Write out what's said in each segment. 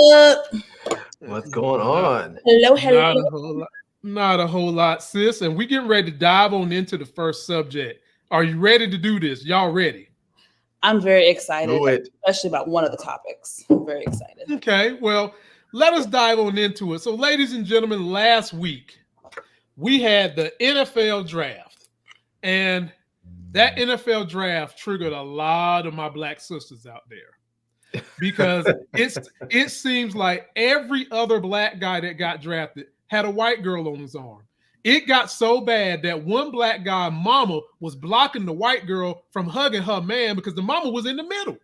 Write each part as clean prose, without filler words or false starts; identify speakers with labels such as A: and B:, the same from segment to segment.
A: up?
B: What's going on?
A: Hello, hello.
C: Not a whole lot. Not a whole lot, sis. And we getting ready to dive on into the first subject. Are you ready to do this? Y'all ready?
A: I'm very excited,
B: Do it.
A: especially about one of the topics. I'm very excited.
C: Okay, well, let us dive on into it. So, ladies and gentlemen, last week we had the NFL draft, and that NFL draft triggered a lot of my black sisters out there because it seems like every other black guy that got drafted had a white girl on his arm. It got so bad that one black guy, mama, was blocking the white girl from hugging her man because the mama was in the middle.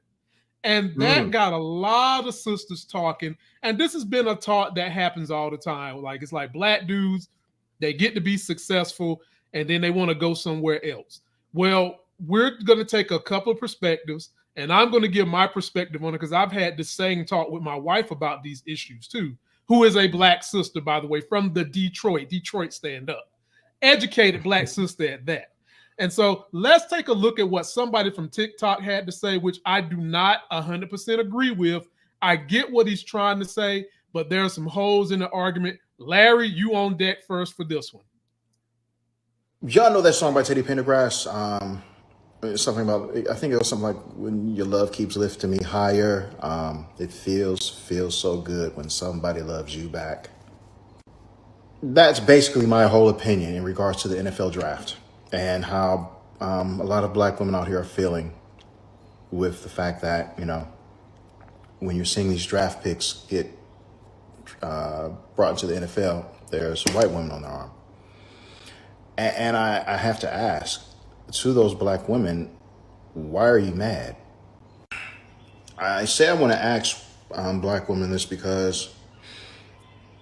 C: And that got a lot of sisters talking. And this has been a talk that happens all the time. Like, it's like black dudes, they get to be successful and then they want to go somewhere else. Well, we're going to take a couple of perspectives, and I'm going to give my perspective on it because I've had the same talk with my wife about these issues too, who is a black sister, by the way, from the Detroit Stand Up. Educated black sister at that. And so let's take a look at what somebody from TikTok had to say, which I do not 100% agree with. I get what he's trying to say, but there are some holes in the argument. Larry, you on deck first for this one.
D: Y'all know that song by Teddy Pendergrass? Something about, I think it was something like, when your love keeps lifting me higher, it feels so good when somebody loves you back. That's basically my whole opinion in regards to the NFL draft and how a lot of black women out here are feeling with the fact that, you know, when you're seeing these draft picks get brought into the NFL, there's white women on their arm. And I have to ask, to those black women, why are you mad? I say I want to ask black women this because,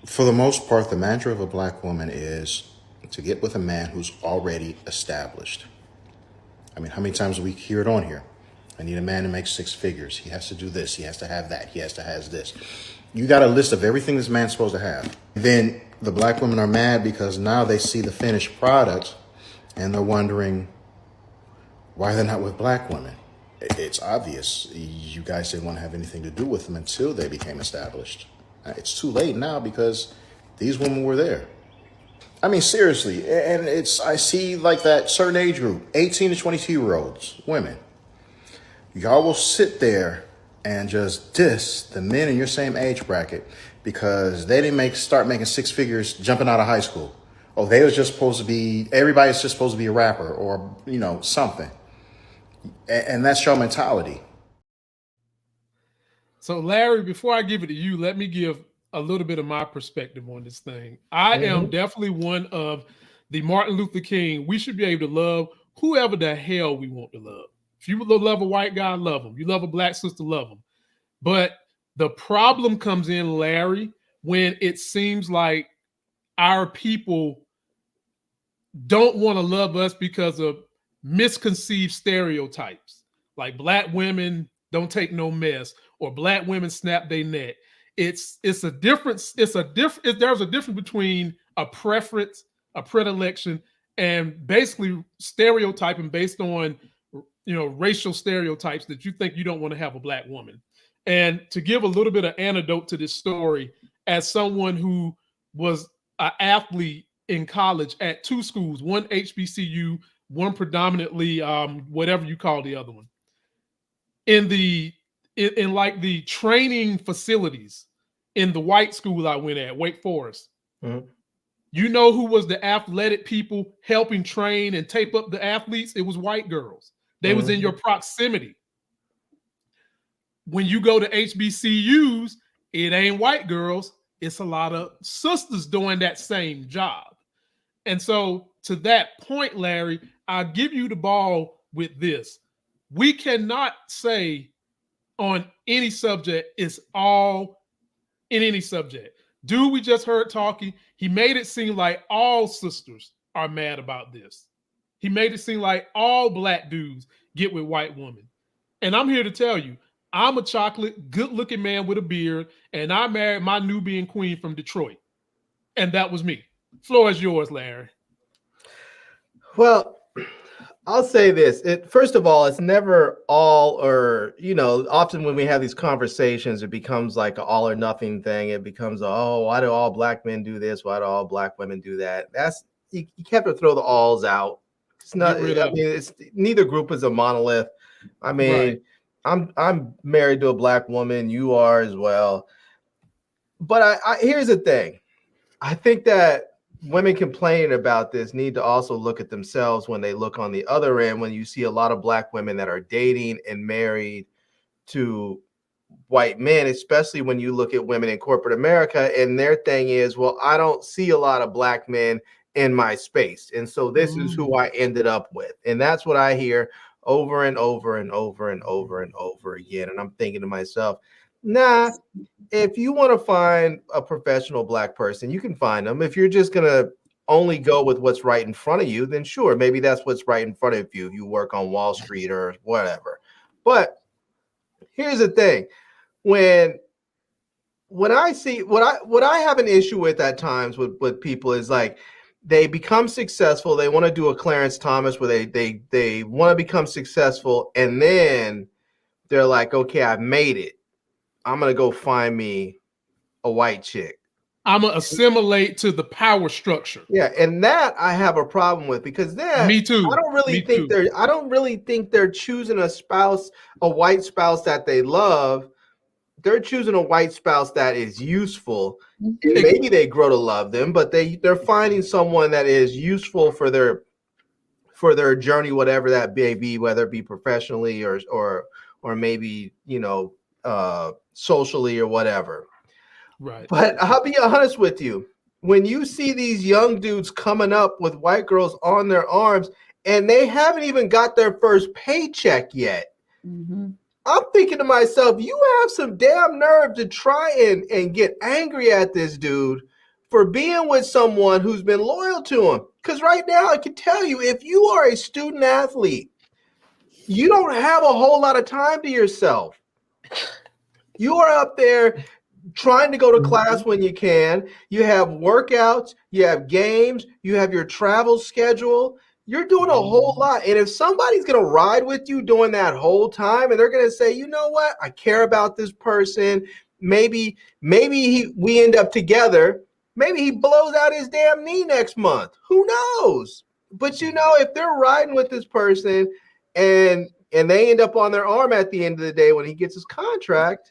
D: for the most part, the mantra of a black woman is to get with a man who's already established. I mean, how many times do we hear it on here? I need a man to make 6 figures. He has to do this. He has to have that. He has to have this. You got a list of everything this man's supposed to have. Then the black women are mad because now they see the finished product and they're wondering why they're not with black women. It's obvious. You guys didn't want to have anything to do with them until they became established. It's too late now because these women were there. I mean, seriously. And I see like that certain age group, 18 to 22-year-olds, women. Y'all will sit there and just diss the men in your same age bracket because they didn't start making 6 figures jumping out of high school. Oh, they was just supposed to be, everybody's just supposed to be a rapper or, you know, something. And that's your mentality.
C: So, Larry, before I give it to you, let me give a little bit of my perspective on this thing. I am definitely one of the Martin Luther King. We should be able to love whoever the hell we want to love. If you love a white guy, love him. You love a black sister, love him. But the problem comes in, Larry, when it seems like our people don't want to love us because of misconceived stereotypes. Like black women don't take no mess, or black women snap their neck. It's a difference. There's a difference between a preference, a predilection, and basically stereotyping based on, you know, racial stereotypes that you think you don't want to have a black woman. And to give a little bit of anecdote to this story, as someone who was an athlete in college at 2 schools, one HBCU, one predominantly whatever you call the other one. In like the training facilities in the white school I went at, Wake Forest, you know who was the athletic people helping train and tape up the athletes? It was white girls. They was in your proximity. When you go to HBCUs, it ain't white girls. It's a lot of sisters doing that same job. And so to that point, Larry, I'll give you the ball with this. We cannot say on any subject, it's all in any subject. Dude, we just heard talking. He made it seem like all sisters are mad about this. He made it seem like all black dudes get with white women. And I'm here to tell you, I'm a chocolate, good-looking man with a beard, and I married my Nubian queen from Detroit. And that was me. Floor is yours, Larry.
B: Well, I'll say this. First of all, it's never all or, often when we have these conversations, it becomes like an all or nothing thing. It becomes, why do all black men do this? Why do all black women do that? You have to throw the alls out. It's not, it's neither group is a monolith. I mean, right. I'm married to a black woman. You are as well. But here's the thing. I think that women complaining about this need to also look at themselves when they look on the other end, when you see a lot of black women that are dating and married to white men, especially when you look at women in corporate America, and their thing is, well, I don't see a lot of black men in my space. And so this is who I ended up with. And that's what I hear over and over and over and over and over again. And I'm thinking to myself, nah, if you want to find a professional black person, you can find them. If you're just going to only go with what's right in front of you, then sure, maybe that's what's right in front of you. You work on Wall Street or whatever. But here's the thing. When I see what I have an issue with at times with people is like they become successful. They want to do a Clarence Thomas where they want to become successful. And then they're like, okay, I've made it. I'm going to go find me a white chick.
C: I'm going to assimilate to the power structure.
B: Yeah. And that I have a problem with because then
C: me too.
B: I don't really think they're choosing a white spouse that they love. They're choosing a white spouse that is useful. And maybe they grow to love them, but they're finding someone that is useful for their journey, whatever that may be, whether it be professionally or maybe, socially or whatever.
C: Right.
B: But I'll be honest with you. When you see these young dudes coming up with white girls on their arms and they haven't even got their first paycheck yet, I'm thinking to myself, you have some damn nerve to try and get angry at this dude for being with someone who's been loyal to him. Because right now, I can tell you, if you are a student athlete, you don't have a whole lot of time to yourself. You are up there trying to go to class when you can. You have workouts, you have games, you have your travel schedule. You're doing a whole lot. And if somebody's going to ride with you during that whole time and they're going to say, you know what, I care about this person. Maybe we end up together. Maybe he blows out his damn knee next month. Who knows? But if they're riding with this person and they end up on their arm at the end of the day when he gets his contract,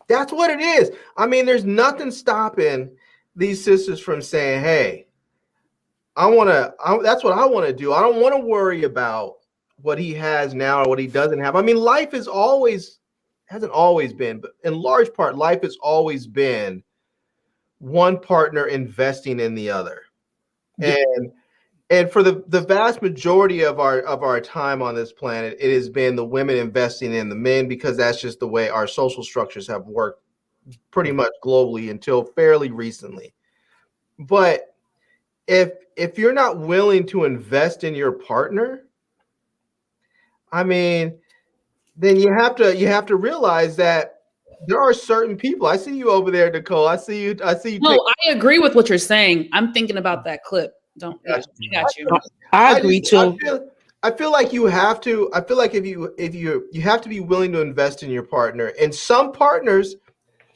B: that's what it is. I mean, there's nothing stopping these sisters from saying, hey, that's what I want to do. I don't want to worry about what he has now or what he doesn't have. I mean, life hasn't always been, but in large part, life has always been one partner investing in the other. And for the vast majority of our time on this planet, it has been the women investing in the men because that's just the way our social structures have worked pretty much globally until fairly recently. But if you're not willing to invest in your partner, I mean, then you have to realize that there are certain people. I see you over there, Nicole. I see you.
A: No, I agree with what you're saying. I'm thinking about that clip. I got you.
E: I agree too.
B: I feel like you have to. I feel like if you have to be willing to invest in your partner, and some partners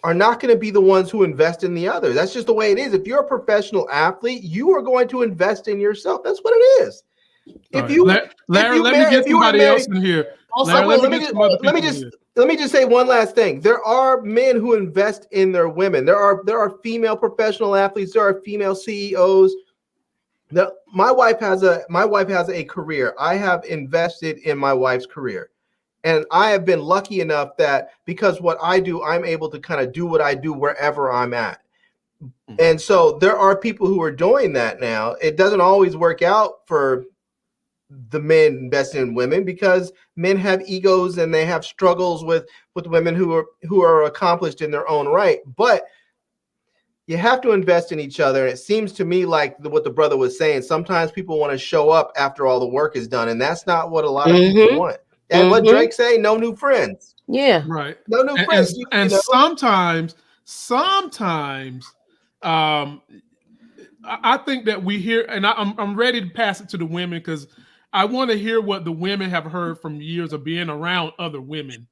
B: are not going to be the ones who invest in the other. That's just the way it is. If you're a professional athlete, you are going to invest in yourself. That's what it is.
C: Larry, let me get somebody else in here.
B: Let me just say one last thing. There are men who invest in their women. There are female professional athletes. There are female CEOs. My wife has a career. I have invested in my wife's career. And I have been lucky enough that because what I do, I'm able to kind of do what I do wherever I'm at. And so there are people who are doing that now. It doesn't always work out for the men investing in women because men have egos and they have struggles with women who are accomplished in their own right. But you have to invest in each other. And it seems to me like what the brother was saying, sometimes people want to show up after all the work is done. And that's not what a lot of people want. And what Drake say, no new friends.
E: Yeah.
C: Right.
B: No new friends.
C: And sometimes I think that we hear, and I'm ready to pass it to the women because I want to hear what the women have heard from years of being around other women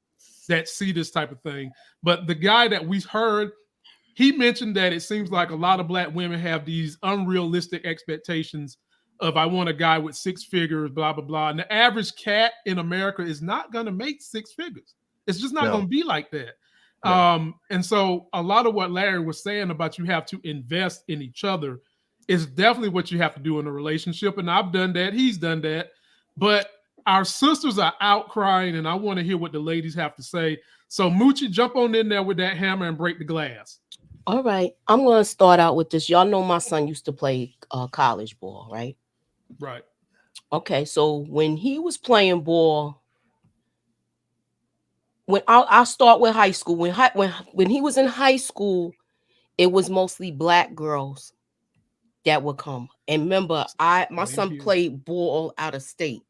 C: that see this type of thing. But the guy that we heard, he mentioned that it seems like a lot of black women have these unrealistic expectations of I want a guy with 6 figures, blah, blah, blah. And the average cat in America is not going to make 6 figures. It's just not going to be like that. No. And so a lot of what Larry was saying about you have to invest in each other is definitely what you have to do in a relationship. And I've done that. He's done that. But our sisters are out crying, and I want to hear what the ladies have to say. So Moochie, jump on in there with that hammer and break the glass.
E: All right. I'm going to start out with this. Y'all know my son used to play college ball, right?
C: Right.
E: Okay. So when he was playing ball, when I'll start with high school. When he was in high school, it was mostly black girls that would come. And remember, my son played ball out of state.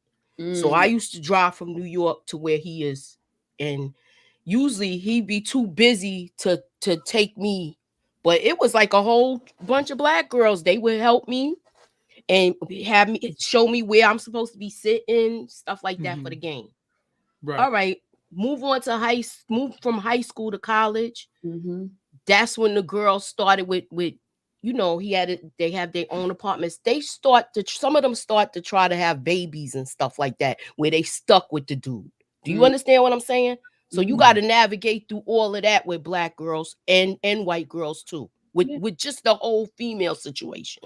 E: So I used to drive from New York to where he is. And usually he'd be too busy to take me. But it was like a whole bunch of black girls. They would help me and have me show me where I'm supposed to be sitting, stuff like that for the game.
C: Right.
E: All right. Move from high school to college. That's when the girls started with you know, they have their own apartments. Some of them start to try to have babies and stuff like that, where they stuck with the dude. Do you understand what I'm saying? So you got to navigate through all of that with black girls and white girls too, with just the whole female situation.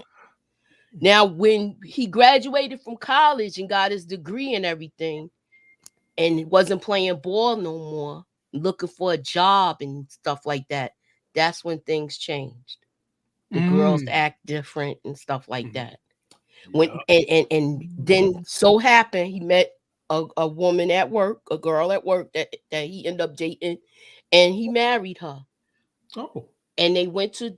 E: Now, when he graduated from college and got his degree and everything, and wasn't playing ball no more, looking for a job and stuff like that, that's when things changed. The girls act different and stuff like that. When and then so happened he met a woman at work, a girl at work that he ended up dating, and he married her.
C: Oh.
E: And they went to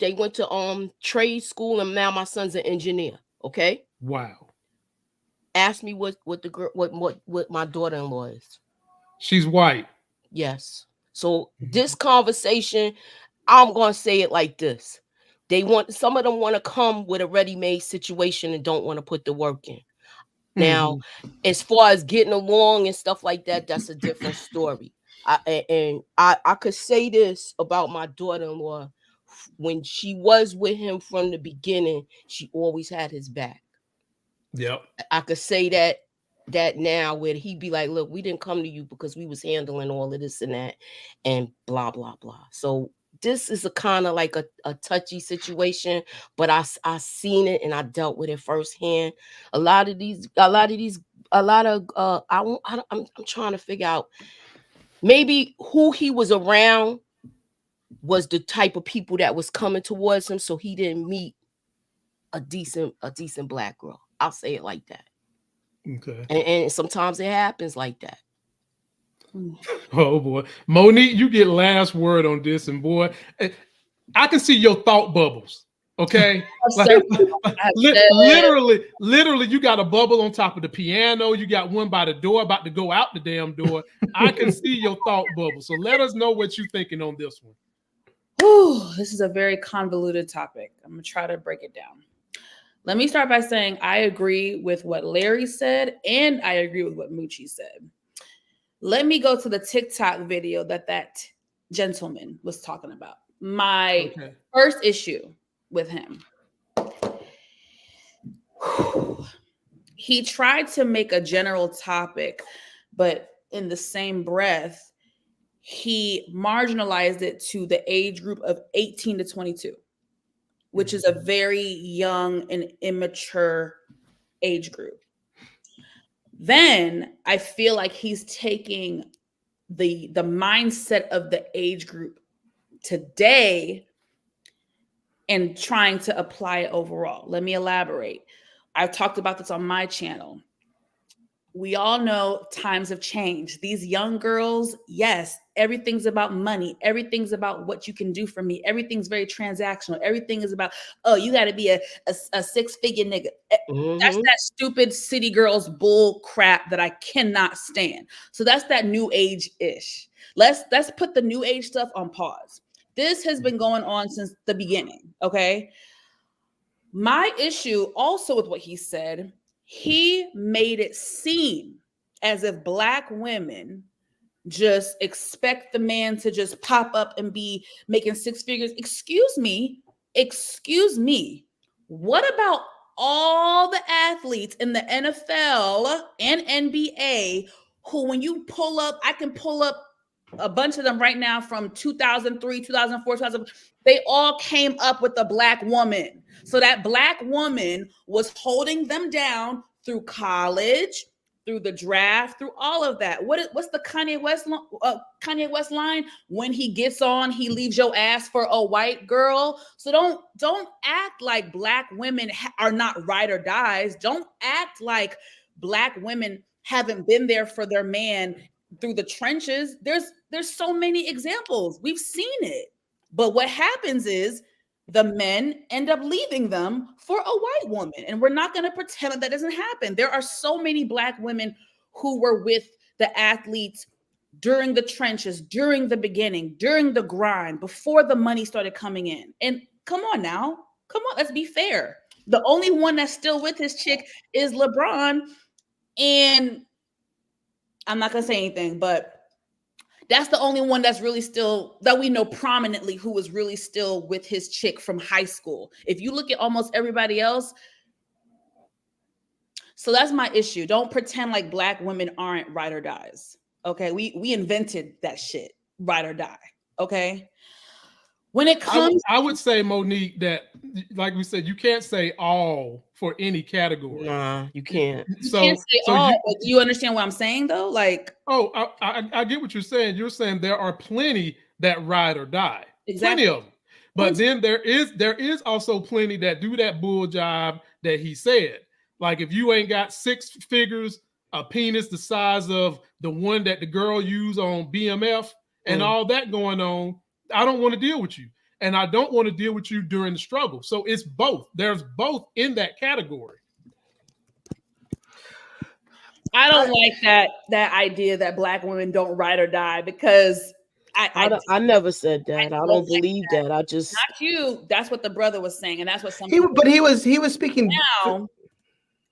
E: trade school, and now my son's an engineer. Okay.
C: Wow.
E: Ask me what my daughter-in-law is.
C: She's white.
E: Yes. So this conversation, I'm gonna say it like this. Some of them want to come with a ready-made situation and don't want to put the work in. Now, as far as getting along and stuff like that, that's a different story. I could say this about my daughter-in-law. When she was with him from the beginning, she always had his back.
C: Yep.
E: I could say that now, where he'd be like, look, we didn't come to you because we was handling all of this and that and blah, blah, blah. So this is a kind of like a touchy situation, but I seen it and I dealt with it firsthand. I'm trying to figure out maybe who he was around was the type of people that was coming towards him, so he didn't meet a decent black girl. I'll say it like that.
C: Okay.
E: And sometimes it happens like that.
C: Oh boy, Monique, you get last word on this, and boy, I can see your thought bubbles. Okay, literally, you got a bubble on top of the piano. You got one by the door, about to go out the damn door. I can see your thought bubble. So let us know what you're thinking on this one.
A: Ooh, this is a very convoluted topic. I'm gonna try to break it down. Let me start by saying I agree with what Larry said, and I agree with what Moochie said. Let me go to the TikTok video that gentleman was talking about. My first issue with him. He tried to make a general topic, but in the same breath, he marginalized it to the age group of 18 to 22, which is a very young and immature age group. Then I feel like he's taking the mindset of the age group today and trying to apply it overall. Let me elaborate. I've talked about this on my channel. We all know times have changed. These young girls, yes, everything's about money. Everything's about what you can do for me. Everything's very transactional. Everything is about, oh, you got to be a 6-figure nigga. That's that stupid city girls bull crap that I cannot stand. So that's that new age-ish. Let's put the new age stuff on pause. This has been going on since the beginning, okay? My issue also with what he said, he made it seem as if Black women just expect the man to just pop up and be making six figures. Excuse me. What about all the athletes in the NFL and NBA who, when you pull up, I can pull up a bunch of them right now from 2003, 2004, 2000. They all came up with a Black woman. So that Black woman was holding them down through college, through the draft, through all of that. What's the Kanye West line? When he gets on, he leaves your ass for a white girl. So don't act like Black women are not ride or dies. Don't act like Black women haven't been there for their man through the trenches. There's so many examples. We've seen it. But what happens is the men end up leaving them for a white woman. And we're not going to pretend that doesn't happen. There are so many Black women who were with the athletes during the trenches, during the beginning, during the grind, before the money started coming in. And come on, let's be fair. The only one that's still with his chick is LeBron. And I'm not going to say anything, but that's the only one that's really still, that we know prominently, who was really still with his chick from high school. If you look at almost everybody else, so that's my issue. Don't pretend like Black women aren't ride or dies. Okay, we invented that shit, ride or die. Okay, when it comes,
C: I would say, Monique, that like we said, you can't say all for any category.
E: Nah, you can't.
A: You can't say all. But do you understand what I'm saying though? Like,
C: I get what you're saying. You're saying there are plenty that ride or die.
A: Exactly.
C: Plenty of them. But then there is also plenty that do that bull job that he said. Like, if you ain't got six figures, a penis the size of the one that the girl used on BMF and all that going on, I don't want to deal with you. And I don't want to deal with you during the struggle. So it's both. There's both in that category.
A: I don't like that idea that Black women don't ride or die, because
E: I never said that. I don't believe that. I just,
A: not you. That's what the brother was saying, and that's what some.
B: He was speaking
A: now.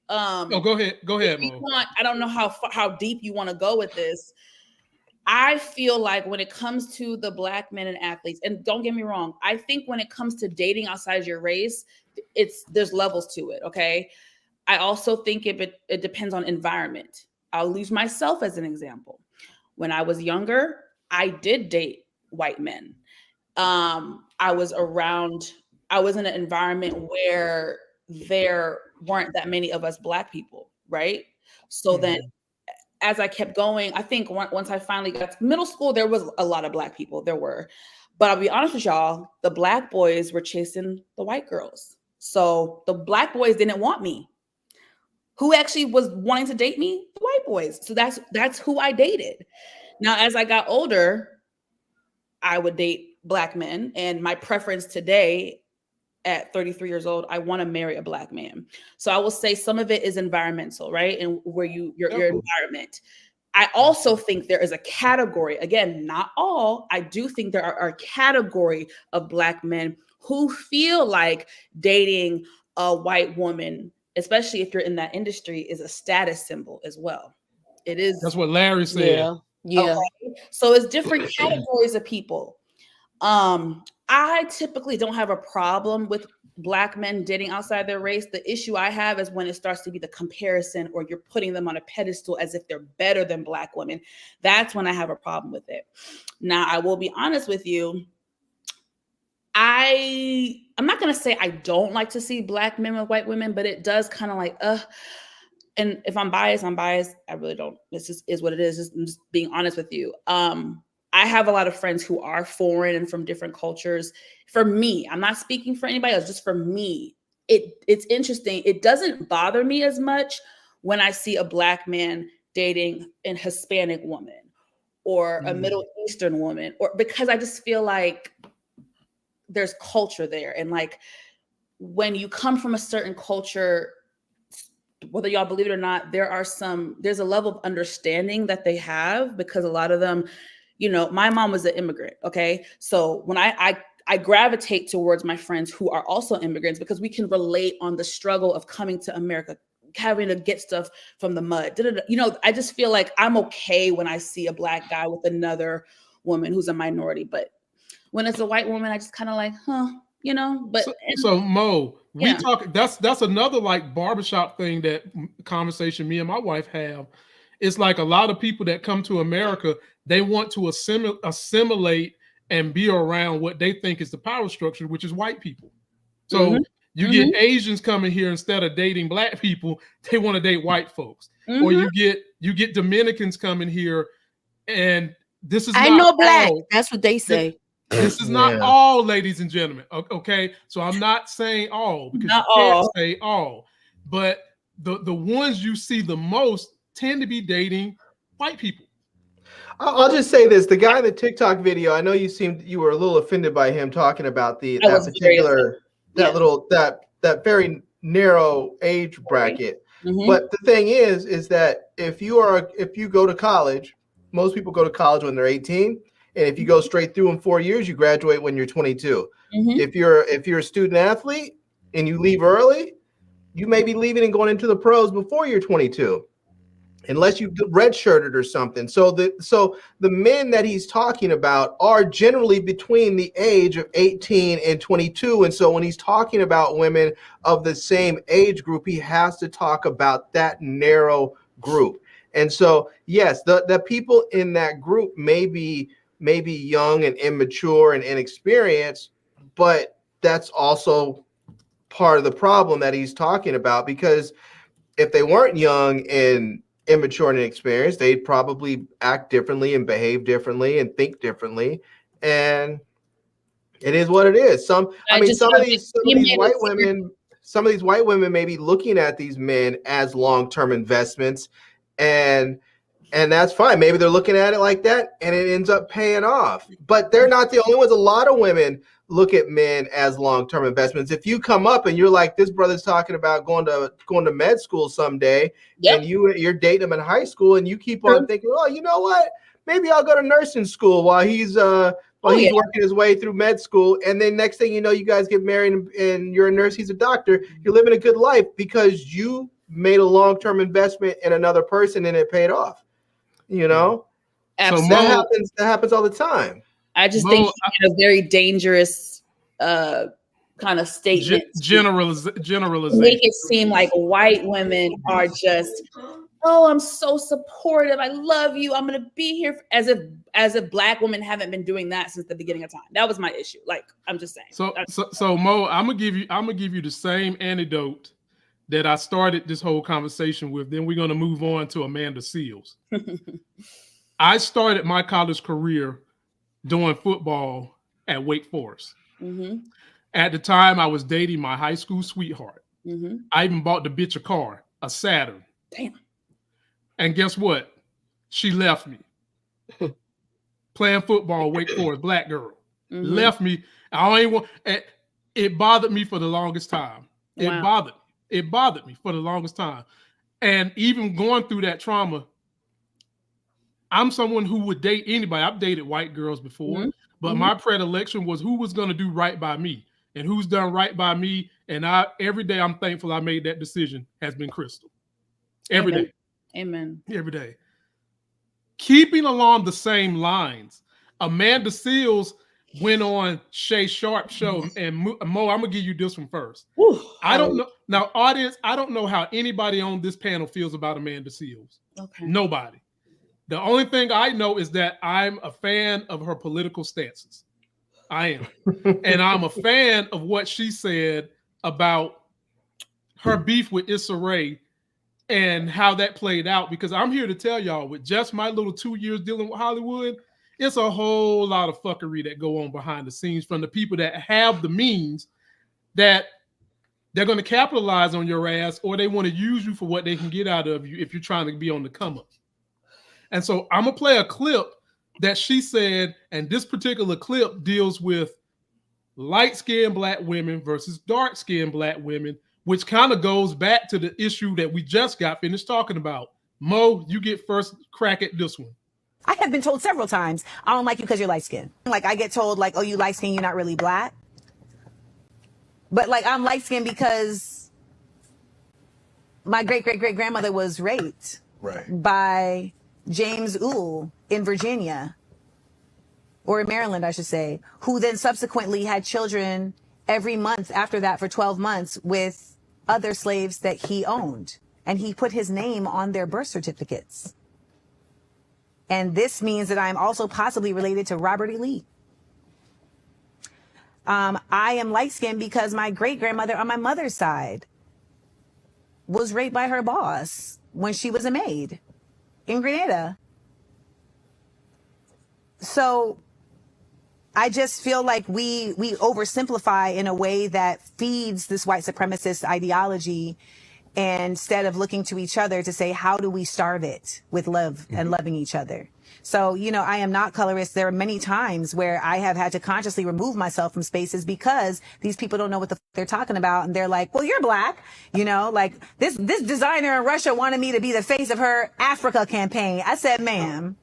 C: Go ahead, Mo.
A: I don't know how deep you want to go with this. I feel like when it comes to the Black men and athletes, and don't get me wrong, I think when it comes to dating outside your race, there's levels to it. Okay. I also think it depends on environment. I'll use myself as an example. When I was younger, I did date white men. I was in an environment where there weren't that many of us Black people, right? So then as I kept going, I think once I finally got to middle school, there was a lot of Black people. There were. But I'll be honest with y'all, the Black boys were chasing the white girls. So the Black boys didn't want me. Who actually was wanting to date me? The white boys. So that's who I dated. Now, as I got older, I would date Black men. And my preference today at 33 years old, I want to marry a Black man. So I will say some of it is environmental, right? And where your environment. I also think there is a category, again, not all. I do think there are a category of Black men who feel like dating a white woman, especially if you're in that industry, is a status symbol as well. It is.
C: That's what Larry said.
E: Yeah.
A: Okay? So it's different categories of people. I typically don't have a problem with Black men dating outside their race. The issue I have is when it starts to be the comparison, or you're putting them on a pedestal as if they're better than Black women. That's when I have a problem with it. Now, I will be honest with you. I'm not going to say I don't like to see Black men with white women, but it does kind of like, and if I'm biased, I'm biased. I really don't. This just is what it is. I'm just being honest with you. I have a lot of friends who are foreign and from different cultures. For me, I'm not speaking for anybody else, just for me, it's interesting. It doesn't bother me as much when I see a Black man dating an Hispanic woman or a Middle Eastern woman, or because I just feel like there's culture there. And like, when you come from a certain culture, whether y'all believe it or not, there's a level of understanding that they have, because a lot of them, you know, my mom was an immigrant. Okay. So when I I gravitate towards my friends who are also immigrants because we can relate on the struggle of coming to America, having to get stuff from the mud. You know, I just feel like I'm okay when I see a Black guy with another woman who's a minority, but when it's a white woman, I just kind of like, you know. But
C: so Mo, we talk. That's another like barbershop thing that conversation me and my wife have. It's like a lot of people that come to America, they want to assimilate and be around what they think is the power structure, which is white people. So you get Asians coming here instead of dating Black people, they want to date white folks. Or you get Dominicans coming here, and this is not
E: Black.
C: all.
E: That's what they say.
C: This is not all, ladies and gentlemen. Okay, so I'm not saying all because
A: not
C: you can't
A: all.
C: say all, but the ones you see the most tend to be dating white people.
B: I'll just say this: the guy in the TikTok video, I know you were a little offended by him talking about that very narrow age bracket. But the thing is that if you go to college, most people go to college when they're 18, and if you go straight through in 4 years, you graduate when you're 22. If you're a student athlete and you leave early, you may be leaving and going into the pros before you're 22. Unless you redshirted or something. So the men that he's talking about are generally between the age of 18 and 22. And so when he's talking about women of the same age group, he has to talk about that narrow group. And so, yes, the people in that group may be young and immature and inexperienced, but that's also part of the problem that he's talking about, because if they weren't young and immature and inexperienced, they'd probably act differently and behave differently and think differently. And it is what it is. Some of these white women may be looking at these men as long-term investments, and that's fine. Maybe they're looking at it like that and it ends up paying off. But they're not the only ones. A lot of women look at men as long-term investments. If you come up and you're like, this brother's talking about going to med school someday, and you're dating him in high school, and you keep on thinking, oh, you know what? Maybe I'll go to nursing school while he's working his way through med school. And then next thing you know, you guys get married and you're a nurse, he's a doctor. You're living a good life because you made a long-term investment in another person and it paid off. You know?
A: Absolutely.
B: So that happens all the time.
A: I just think he made a very dangerous kind of statement.
C: Generalization.
A: Make it seem like white women are just, oh, I'm so supportive. I love you. I'm gonna be here, as if Black women haven't been doing that since the beginning of time. That was my issue. Like, I'm just saying.
C: So Mo, I'm gonna give you the same anecdote that I started this whole conversation with. Then we're gonna move on to Amanda Seals. I started my college career doing football at Wake Forest. At the time, I was dating my high school sweetheart. I even bought the bitch a car, a Saturn.
A: Damn.
C: And guess what? She left me. Playing football, Wake Forest, Black girl. Left me. It bothered me for the longest time.
A: Wow.
C: It bothered me for the longest time. And even going through that trauma, I'm someone who would date anybody. I've dated white girls before, but my predilection was who was going to do right by me, and who's done right by me. And every day I'm thankful I made that decision has been Crystal. Every day.
A: Amen.
C: Every day. Keeping along the same lines, Amanda Seals went on Shay Sharp's show, and Mo, I'm gonna give you this one first. I don't know. Now, audience, I don't know how anybody on this panel feels about Amanda Seals.
A: Okay.
C: Nobody. The only thing I know is that I'm a fan of her political stances. I am. And I'm a fan of what she said about her beef with Issa Rae and how that played out, because I'm here to tell y'all, with just my little 2 years dealing with Hollywood, it's a whole lot of fuckery that go on behind the scenes from the people that have the means, that they're going to capitalize on your ass, or they want to use you for what they can get out of you if you're trying to be on the come up. And so I'm going to play a clip that she said, and this particular clip deals with light-skinned Black women versus dark-skinned Black women, which kind of goes back to the issue that we just got finished talking about. Mo, you get first crack at this one.
F: I have been told several times, I don't like you because you're light skinned. Like I get told like, oh, you light skinned, you're not really black. But like I'm light skinned because my great-great-great-grandmother was raped by James Uhl in Virginia, or in Maryland, I should say, who then subsequently had children every month after that for 12 months with other slaves that he owned. And he put his name on their birth certificates. And this means that I'm also possibly related to Robert E. Lee. I am light-skinned because my great-grandmother on my mother's side was raped by her boss when she was a maid in Grenada. So I just feel like we oversimplify in a way that feeds this white supremacist ideology, and instead of looking to each other to say, how do we starve it with love and loving each other? So, you know, I am not colorist. There are many times where I have had to consciously remove myself from spaces because these people don't know what the they're talking about. And they're like, well, you're black, you know, like this designer in Russia wanted me to be the face of her Africa campaign. I said, ma'am,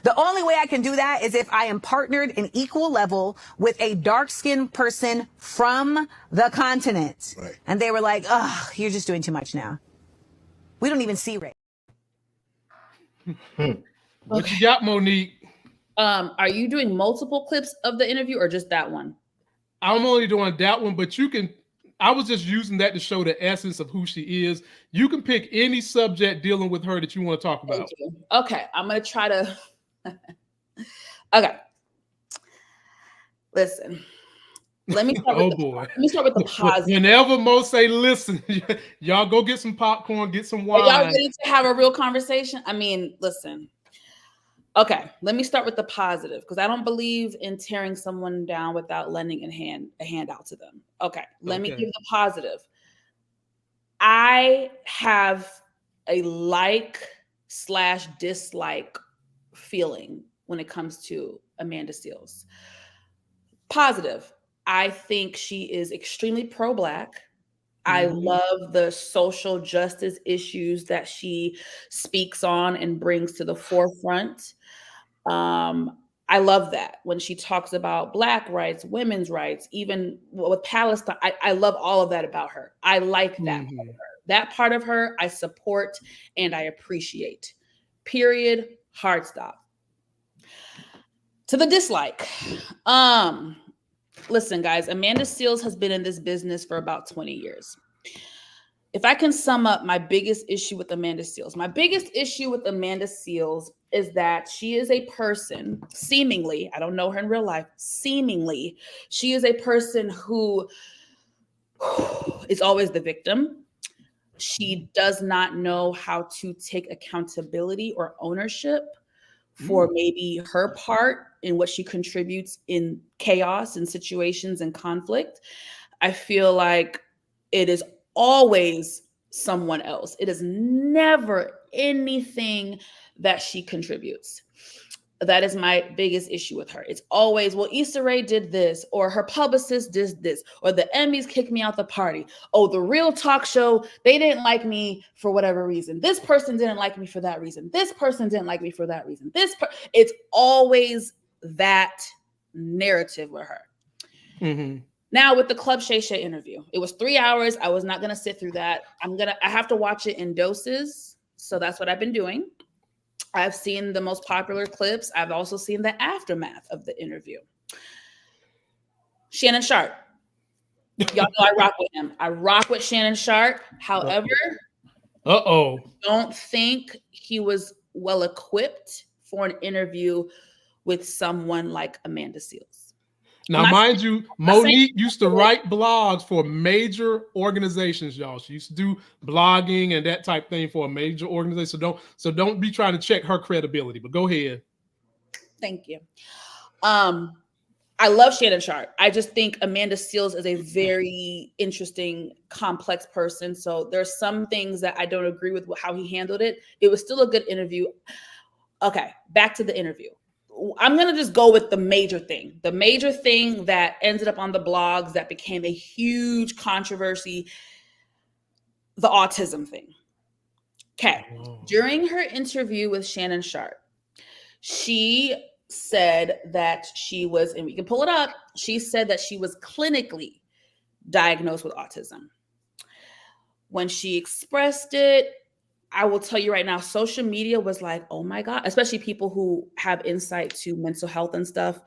F: the only way I can do that is if I am partnered in equal level with a dark-skinned person from the continent. Right. And they were like, oh, you're just doing too much now. We don't even see race.
C: What you got, Monique?
A: Are you doing multiple clips of the interview or just that one?
C: I'm only doing that one, but you can, I was just using that to show the essence of who she is. You can pick any subject dealing with her that you want to talk about.
A: Okay, I'm going to try to... Okay. Listen. Let me start with let me start with the positive.
C: Whenever Mo say listen, y'all go get some popcorn, get some wine.
A: Are y'all ready to have a real conversation? I mean, listen. Okay, let me start with the positive, because I don't believe in tearing someone down without lending a hand out to them. Okay, let me give the positive. I have a like/dislike feeling when it comes to Amanda Seales. Positive. I think she is extremely pro-Black. I love the social justice issues that she speaks on and brings to the forefront. I love that when she talks about Black rights, women's rights, even with Palestine. I love all of that about her. I like that part of her. That part of her I support and I appreciate. Period. Hard stop. To the dislike. Listen, guys, Amanda Seales has been in this business for about 20 years. If I can sum up my biggest issue with Amanda Seales, is that she is a person, seemingly, I don't know her in real life, seemingly, she is a person who is always the victim. She does not know how to take accountability or ownership for maybe her part in what she contributes in chaos and situations and conflict. I feel like it is always someone else. It is never anything that she contributes. That is my biggest issue with her. It's always, well, Issa Rae did this, or her publicist did this, or the Emmys kicked me out the party. Oh, the Real Talk Show, they didn't like me for whatever reason. This person didn't like me for that reason. This person didn't like me for that reason. It's always that narrative with her. Now with the Club Shay Shay interview, it was 3 hours. I was not going to sit through that. I have to watch it in doses. So that's what I've been doing. I've seen the most popular clips. I've also seen the aftermath of the interview. Shannon Sharp. Y'all know I rock with him. I rock with Shannon Sharp. However, don't think he was well equipped for an interview with someone like Amanda Seales.
C: Now, mind you, Monique used to write blogs for major organizations, y'all. She used to do blogging and that type of thing for a major organization. So don't be trying to check her credibility, but go ahead.
A: Thank you. I love Shannon Sharp. I just think Amanda Seales is a very interesting, complex person. So there's some things that I don't agree with how he handled it. It was still a good interview. Okay, back to the interview. I'm going to just go with the major thing. The major thing that ended up on the blogs that became a huge controversy, the autism thing. Okay. During her interview with Shannon Sharp, She said that she was, and we can pull it up, she said that she was clinically diagnosed with autism. When she expressed it, I will tell you right now, social media was like, oh my God, especially people who have insight to mental health and stuff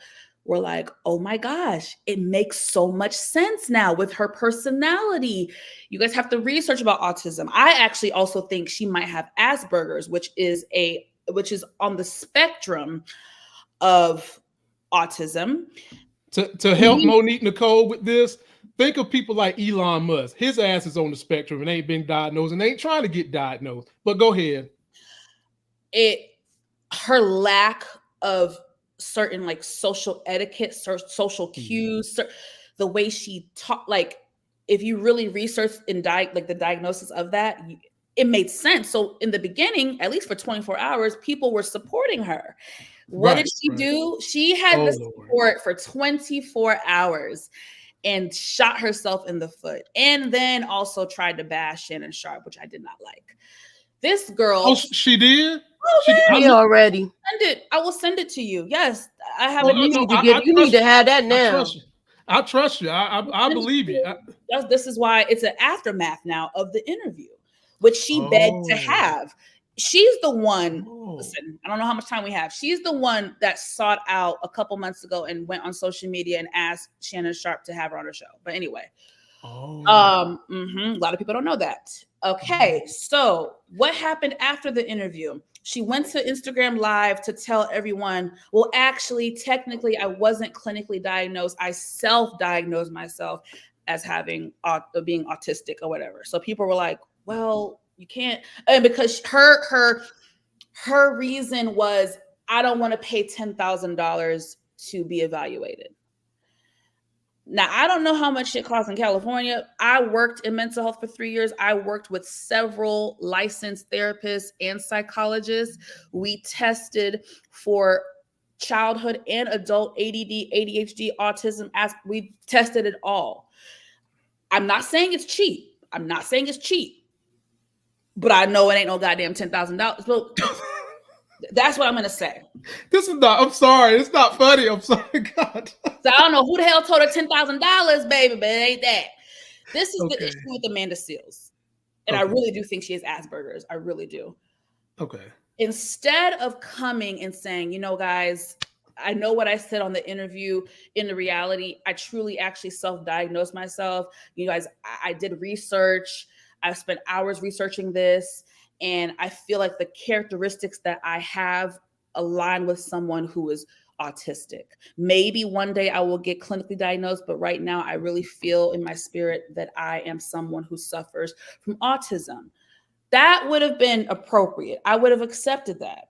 A: were like, oh my gosh, it makes so much sense now with her personality. You guys have to research about autism. I actually also think she might have Asperger's, which is on the spectrum of autism.
C: To help Monique Nicole with this, think of people like Elon Musk. His ass is on the spectrum and ain't been diagnosed and ain't trying to get diagnosed. But go ahead.
A: Her lack of certain like social etiquette, social cues, the way she talked, like if you really research and like the diagnosis of that, it made sense. So in the beginning, at least for 24 hours, people were supporting her. What did she do? She had the support for 24 hours and shot herself in the foot, and then also tried to bash Shannon Sharpe, which I did not like. This girl.
C: Oh, she did?
A: Oh,
C: she
A: yeah.
E: Did already.
A: I will send it to you. Yes, I have.
E: Well, you need to have that now.
C: I trust you. I believe you.
A: This is why it's an aftermath now of the interview, which she begged to have. She's the one. Listen, I don't know how much time we have. She's the one that sought out a couple months ago and went on social media and asked Shannon Sharpe to have her on her show. But anyway, a lot of people don't know that. Okay, so what happened after the interview? She went to Instagram Live to tell everyone, well, actually, technically, I wasn't clinically diagnosed. I self-diagnosed myself as being autistic or whatever. So people were like, well, you can't, and because her reason was, I don't want to pay $10,000 to be evaluated. Now, I don't know how much it costs in California. I worked in mental health for 3 years. I worked with several licensed therapists and psychologists. We tested for childhood and adult ADD, ADHD, autism. We tested it all. I'm not saying it's cheap. But I know it ain't no goddamn $10,000. So that's what I'm going to say.
C: I'm sorry. It's not funny. I'm sorry. God.
A: So I don't know who the hell told her $10,000, baby, but it ain't that. This is the issue with Amanda Seales. And I really do think she has Asperger's. I really do.
C: Okay.
A: Instead of coming and saying, you know, guys, I know what I said on the interview. In the reality, I truly actually self-diagnosed myself. You guys, I did research. I've spent hours researching this, and I feel like the characteristics that I have align with someone who is autistic. Maybe one day I will get clinically diagnosed, but right now I really feel in my spirit that I am someone who suffers from autism. That would have been appropriate. I would have accepted that.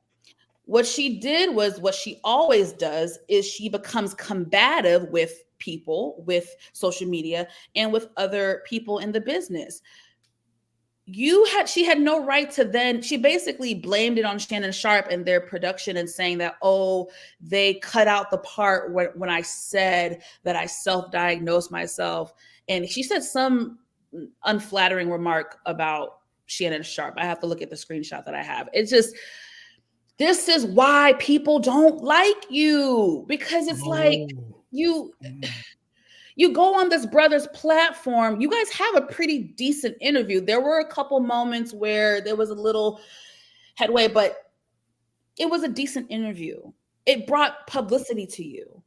A: What she did was what she always does, is she becomes combative with people, with social media, and with other people in the business. She had no right to then, she basically blamed it on Shannon Sharpe and their production and saying that, oh, they cut out the part when I said that I self-diagnosed myself. And she said some unflattering remark about Shannon Sharpe. I have to look at the screenshot that I have. It's just, this is why people don't like you, because it's like you go on this brother's platform. You guys have a pretty decent interview. There were a couple moments where there was a little headway, but it was a decent interview. It brought publicity to you.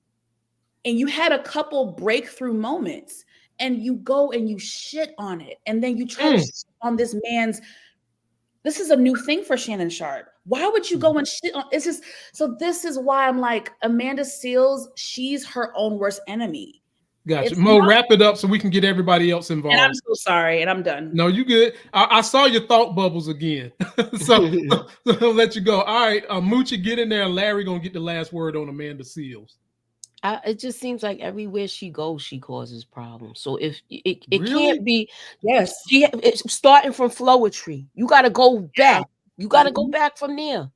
A: And you had a couple breakthrough moments, and you go and you shit on it. And then you try to shit on this man's. This is a new thing for Shannon Sharpe. Why would you go and shit on? It's just, so this is why I'm like, Amanda Seales, she's her own worst enemy.
C: Gotcha. Mo, wrap it up so we can get everybody else involved.
A: And I'm so sorry, and I'm done.
C: No, you good. I saw your thought bubbles again. so I'll let you go. All right, Moochie, get in there. Larry gonna get the last word on Amanda Seales.
E: It just seems like everywhere she goes, she causes problems. So if it
C: Really?
E: can't be, yes, it's starting from flowetry. You got to go back. You got to go back from there.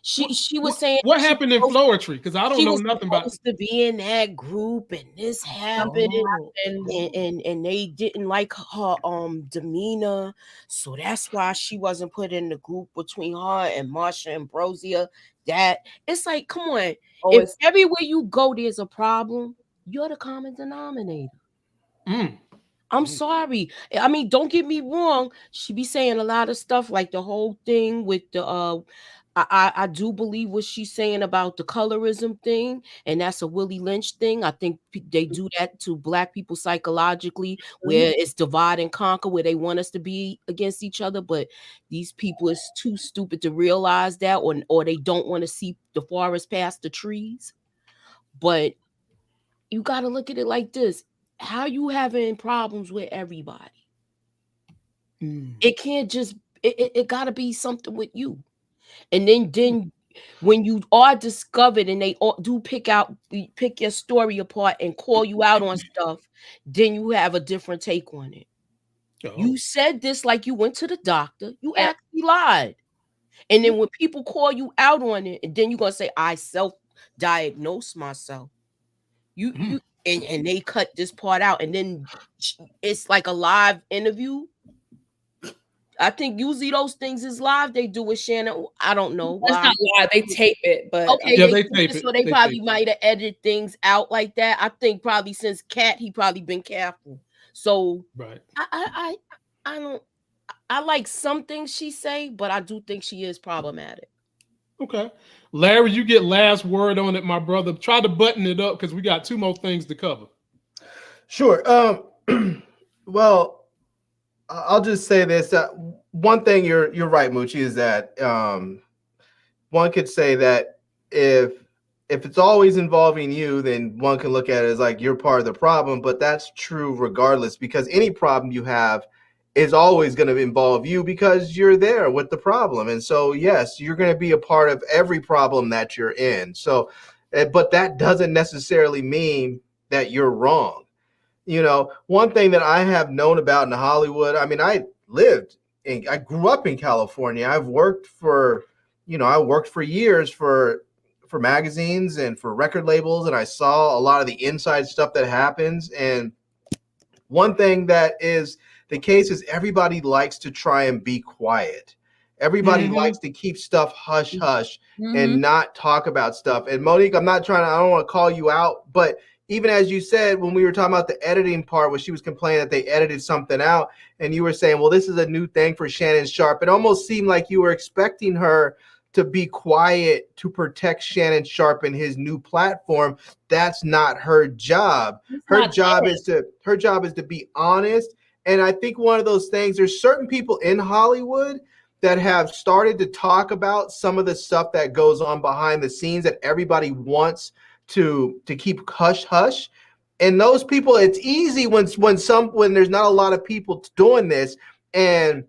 E: She was saying
C: what happened in Floetry? Because I don't know nothing about.
E: She was supposed to be in that group, and this happened, and they didn't like her demeanor, so that's why she wasn't put in the group between her and Marsha Ambrosia. That it's like, come on, if everywhere you go there's a problem, you're the common denominator. I'm sorry. I mean, don't get me wrong. She be saying a lot of stuff, like the whole thing with the I do believe what she's saying about the colorism thing, and that's a Willie Lynch thing. I think they do that to Black people psychologically, where it's divide and conquer, where they want us to be against each other, but these people is too stupid to realize that, or they don't want to see the forest past the trees. But you got to look at it like this. How you having problems with everybody? It can't just, it got to be something with you. And then when you are discovered and they do pick your story apart and call you out on stuff, then you have a different take on it. You said this like you went to the doctor. You actually lied. And then when people call you out on it, and then you're going to say, I self-diagnose myself. You and they cut this part out, and then it's like a live interview. I think usually those things is live. They do with Shannon. I don't know.
A: That's not live. They tape it, but
E: okay,
C: yeah, they tape it.
E: So they probably might have edited things out like that. I think probably since Cat, he probably been careful. So
C: right.
E: I don't. I like some things she say, but I do think she is problematic.
C: Okay. Larry, you get last word on it, my brother. Try to button it up because we got 2 more things to cover.
B: Sure. Well, I'll just say this. One thing you're right, Moochie, is that one could say that if it's always involving you, then one can look at it as like you're part of the problem, but that's true regardless, because any problem you have is always going to involve you because you're there with the problem. And so, yes, you're going to be a part of every problem that you're in. So, but that doesn't necessarily mean that you're wrong. You know, one thing that I have known about in Hollywood, I mean, I grew up in California. I've worked for, I worked for years for magazines and for record labels, and I saw a lot of the inside stuff that happens. And one thing that is the case is everybody likes to try and be quiet. Everybody likes to keep stuff hush hush and not talk about stuff. And Monique, I don't want to call you out, but even as you said, when we were talking about the editing part, where she was complaining that they edited something out, and you were saying, well, this is a new thing for Shannon Sharpe. It almost seemed like you were expecting her to be quiet to protect Shannon Sharpe and his new platform. That's not her job. Her job is to be honest. And I think one of those things, there's certain people in Hollywood that have started to talk about some of the stuff that goes on behind the scenes that everybody wants to keep hush hush. And those people, it's easy when there's not a lot of people doing this, and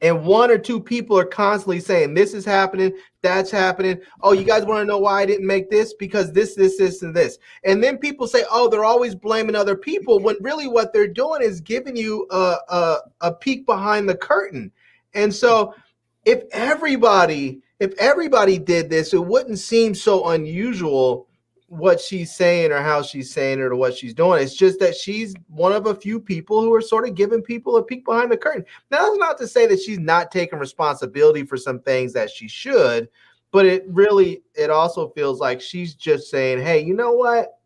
B: 1 or 2 people are constantly saying this is happening, that's happening. Oh, you guys want to know why I didn't make this? Because this, and this. And then people say, oh, they're always blaming other people, when really what they're doing is giving you a peek behind the curtain. And so if everybody did this, it wouldn't seem so unusual what she's saying or how she's saying it or what she's doing. It's just that she's one of a few people who are sort of giving people a peek behind the curtain. Now, that's not to say that she's not taking responsibility for some things that she should, but it also feels like she's just saying, hey, you know what?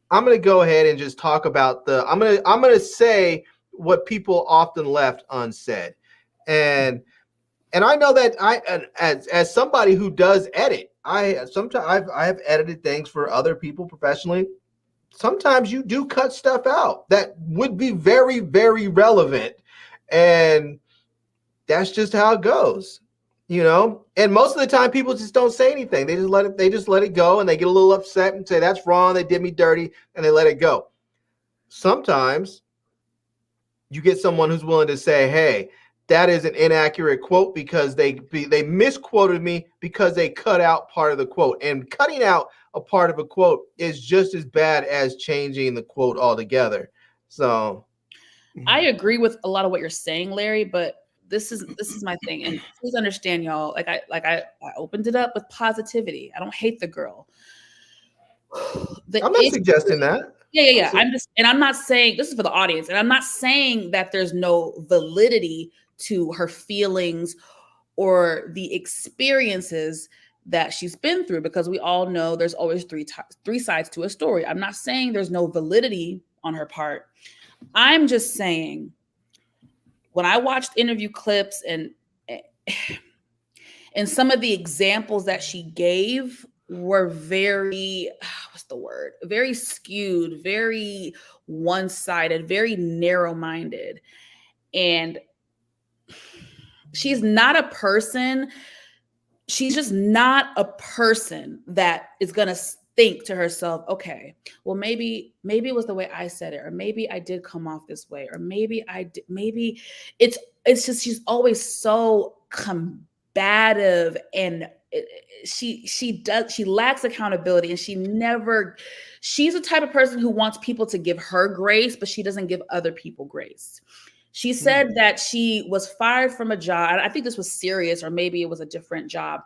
B: I'm going to go ahead and just talk about I'm going to say what people often left unsaid. And I know that as somebody who does edit, I have edited things for other people professionally. Sometimes you do cut stuff out that would be very, very relevant, and that's just how it goes, And most of the time, people just don't say anything. They just let it go, and they get a little upset and say that's wrong. They did me dirty, and they let it go. Sometimes you get someone who's willing to say, hey, that is an inaccurate quote because they misquoted me because they cut out part of the quote. And cutting out a part of a quote is just as bad as changing the quote altogether. So
A: I agree with a lot of what you're saying, Larry, but this is my thing, and please understand, y'all. I opened it up with positivity. I don't hate the girl.
B: I'm not suggesting that.
A: Yeah. I'm not saying, this is for the audience, and I'm not saying that there's no validity to her feelings or the experiences that she's been through, because we all know there's always three sides to a story. I'm not saying there's no validity on her part. I'm just saying, when I watched interview clips and some of the examples that she gave were very, very skewed, very one-sided, very narrow-minded. And she's not a person, she's just not a person that is going to think to herself, okay, well, maybe it was the way I said it, or maybe I did come off this way, or maybe it's just, she's always so combative, and she lacks accountability, and she's the type of person who wants people to give her grace, but she doesn't give other people grace. She said that she was fired from a job. I think this was serious, or maybe it was a different job,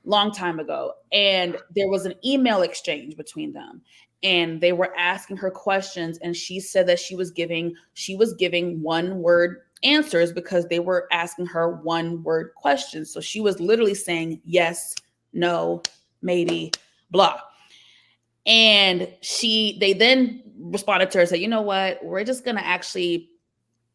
A: long time ago. And there was an email exchange between them, and they were asking her questions. And she said that she was giving 1-word answers because they were asking her 1-word questions. So she was literally saying yes, no, maybe, blah. And they then responded to her and said, you know what, we're just going to actually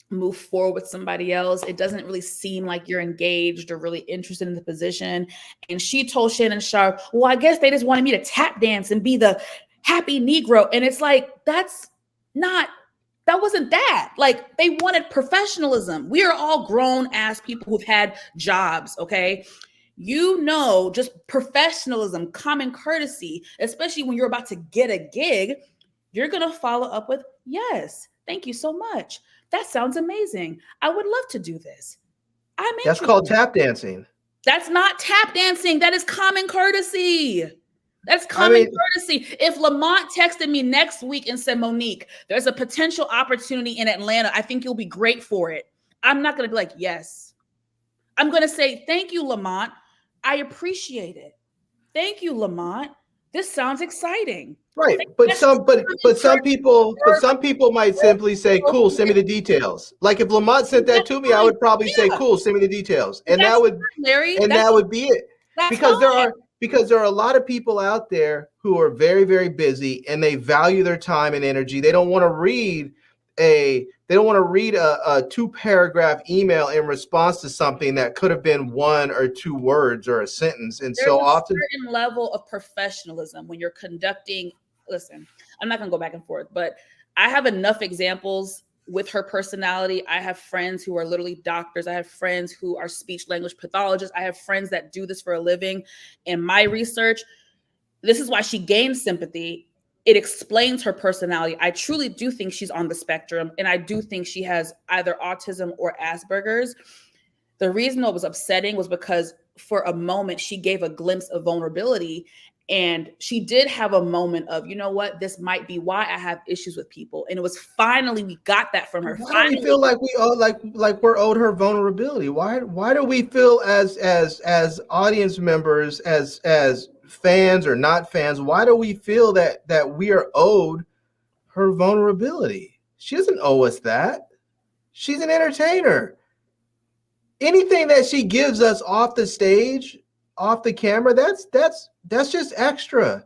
A: move forward with somebody else. It doesn't really seem like you're engaged or really interested in the position. And she told Shannon Sharp, well, I guess they just wanted me to tap dance and be the happy Negro. And it's like, that wasn't that. Like, they wanted professionalism. We are all grown ass people who've had jobs, okay? Just professionalism, common courtesy, especially when you're about to get a gig, you're going to follow up with, yes, thank you so much. That sounds amazing. I would love to do this.
B: That's called tap dancing.
A: That's not tap dancing. That is common courtesy. That's common courtesy. If Lamont texted me next week and said, Monique, there's a potential opportunity in Atlanta, I think you'll be great for it, I'm not going to be like, yes. I'm going to say, thank you, Lamont. I appreciate it. Thank you, Lamont. This sounds exciting.
B: Right. But some people might simply say, cool, send me the details. Like if Lamont sent that to me, I would probably say, cool, send me the details. And that would be it. Because there are a lot of people out there who are very, very busy, and they value their time and energy. They don't want to read a 2-paragraph email in response to something that could have been 1 or 2 words or a sentence. And
A: there's a certain level of professionalism when you're conducting. Listen, I'm not going to go back and forth, but I have enough examples with her personality. I have friends who are literally doctors. I have friends who are speech language pathologists. I have friends that do this for a living. In my research, this is why she gained sympathy. It explains her personality. I truly do think she's on the spectrum, and I do think she has either autism or Asperger's. The reason it was upsetting was because for a moment she gave a glimpse of vulnerability, and she did have a moment of, you know what, this might be why I have issues with people. And it was finally, we got that from her.
B: Why do we feel like we owe, like we're owed her vulnerability? Why do we feel as audience members, as fans or not fans, why do we feel that we are owed her vulnerability? She doesn't owe us that. She's an entertainer. Anything that she gives us off the stage, off the camera, that's just extra.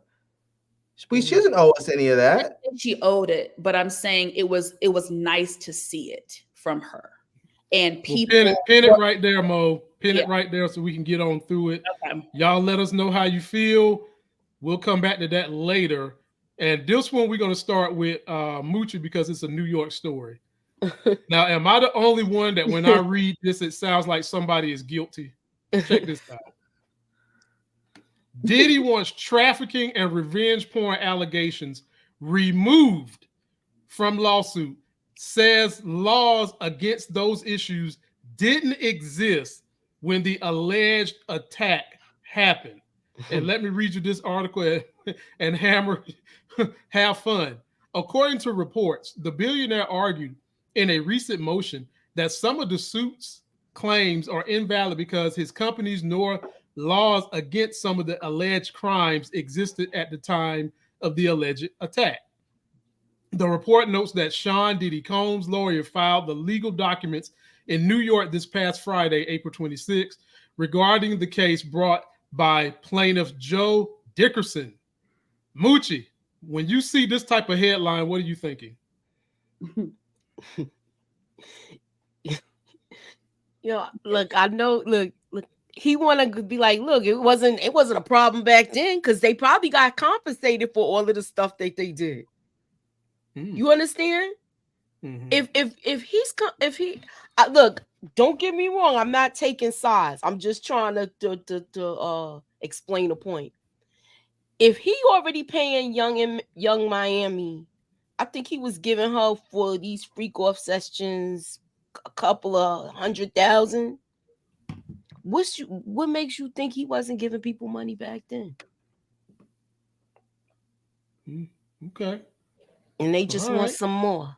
B: She doesn't owe us any of that.
A: She owed it, but I'm saying it was nice to see it from her. And people
C: pin it right there, Mo. Pin it right there so we can get on through it. Okay. Y'all let us know how you feel. We'll come back to that later. And this one we're going to start with Moochie because it's a New York story. Now, am I the only one that when I read this, it sounds like somebody is guilty? Check this out. Diddy wants trafficking and revenge porn allegations removed from lawsuit. Says laws against those issues didn't exist when the alleged attack happened. And let me read you this article and have fun. According to reports, the billionaire argued in a recent motion that some of the suits claims are invalid because his companies nor laws against some of the alleged crimes existed at the time of the alleged attack. The report notes that Sean Diddy Combs' lawyer filed the legal documents in New York this past Friday, April 26, regarding the case brought by plaintiff Joe Dickerson. Moochie, when you see this type of headline, what are you thinking?
E: Look, I know. Look. He want to be like, look, it wasn't a problem back then because they probably got compensated for all of the stuff that they did. You understand? If he look, don't get me wrong, I'm not taking sides. I'm just trying to explain a point. If he already paying young Miami, I think he was giving her for these freak off sessions a couple of $100,000. What makes you think he wasn't giving people money back then?
C: Okay.
E: And they just want some more.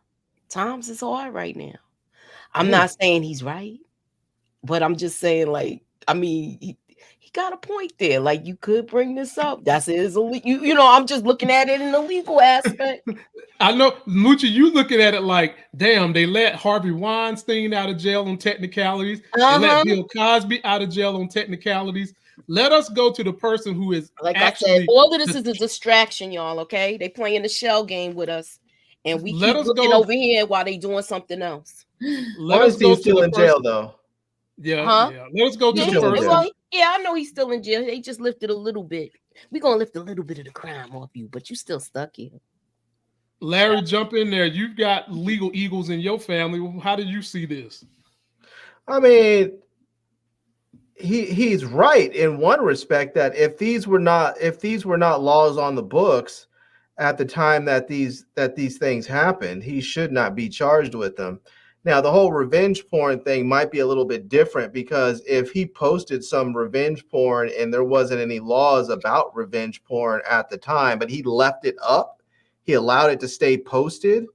E: Times is hard right now. I'm not saying he's right, but I'm just saying, like, I mean, he got a point there. Like, you could bring this up. That's his, you know, I'm just looking at it in the legal aspect.
C: I know, Moochie, you looking at it like, damn, they let Harvey Weinstein out of jail on technicalities. They let Bill Cosby out of jail on technicalities. Let us go to the person who is
E: like
C: actually,
E: I said, all of this is a distraction, y'all, okay? They playing the shell game with us, and we keep looking over here while they doing something else.
B: Let us go still in jail, though.
C: Yeah, yeah. Let us go to the person.
E: Well, yeah, I know he's still in jail. They just lifted a little bit. We're going to lift a little bit of the crime off you, but you still stuck here.
C: Larry, jump in there. You've got legal eagles in your family. How do you see this?
B: I mean, he's right in one respect that if these were not laws on the books at the time that these things happened, he should not be charged with them. Now, the whole revenge porn thing might be a little bit different because if he posted some revenge porn and there wasn't any laws about revenge porn at the time, but he left it up, he allowed it to stay posted,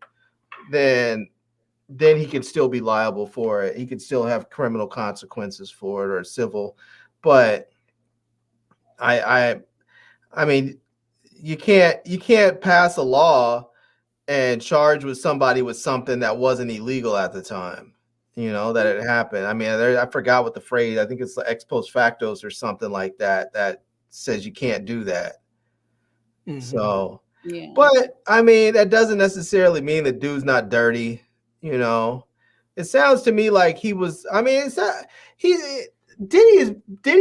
B: then he could still be liable for it. He could still have criminal consequences for it or civil. But I mean, you can't pass a law and charge with somebody with something that wasn't illegal at the time, you know, that it happened. I mean, I forgot what the phrase, I think it's ex post factos or something like that, that says you can't do that. So, yeah. But I mean, that doesn't necessarily mean the dude's not dirty, you know. It sounds to me like he was, I mean, it's not, Diddy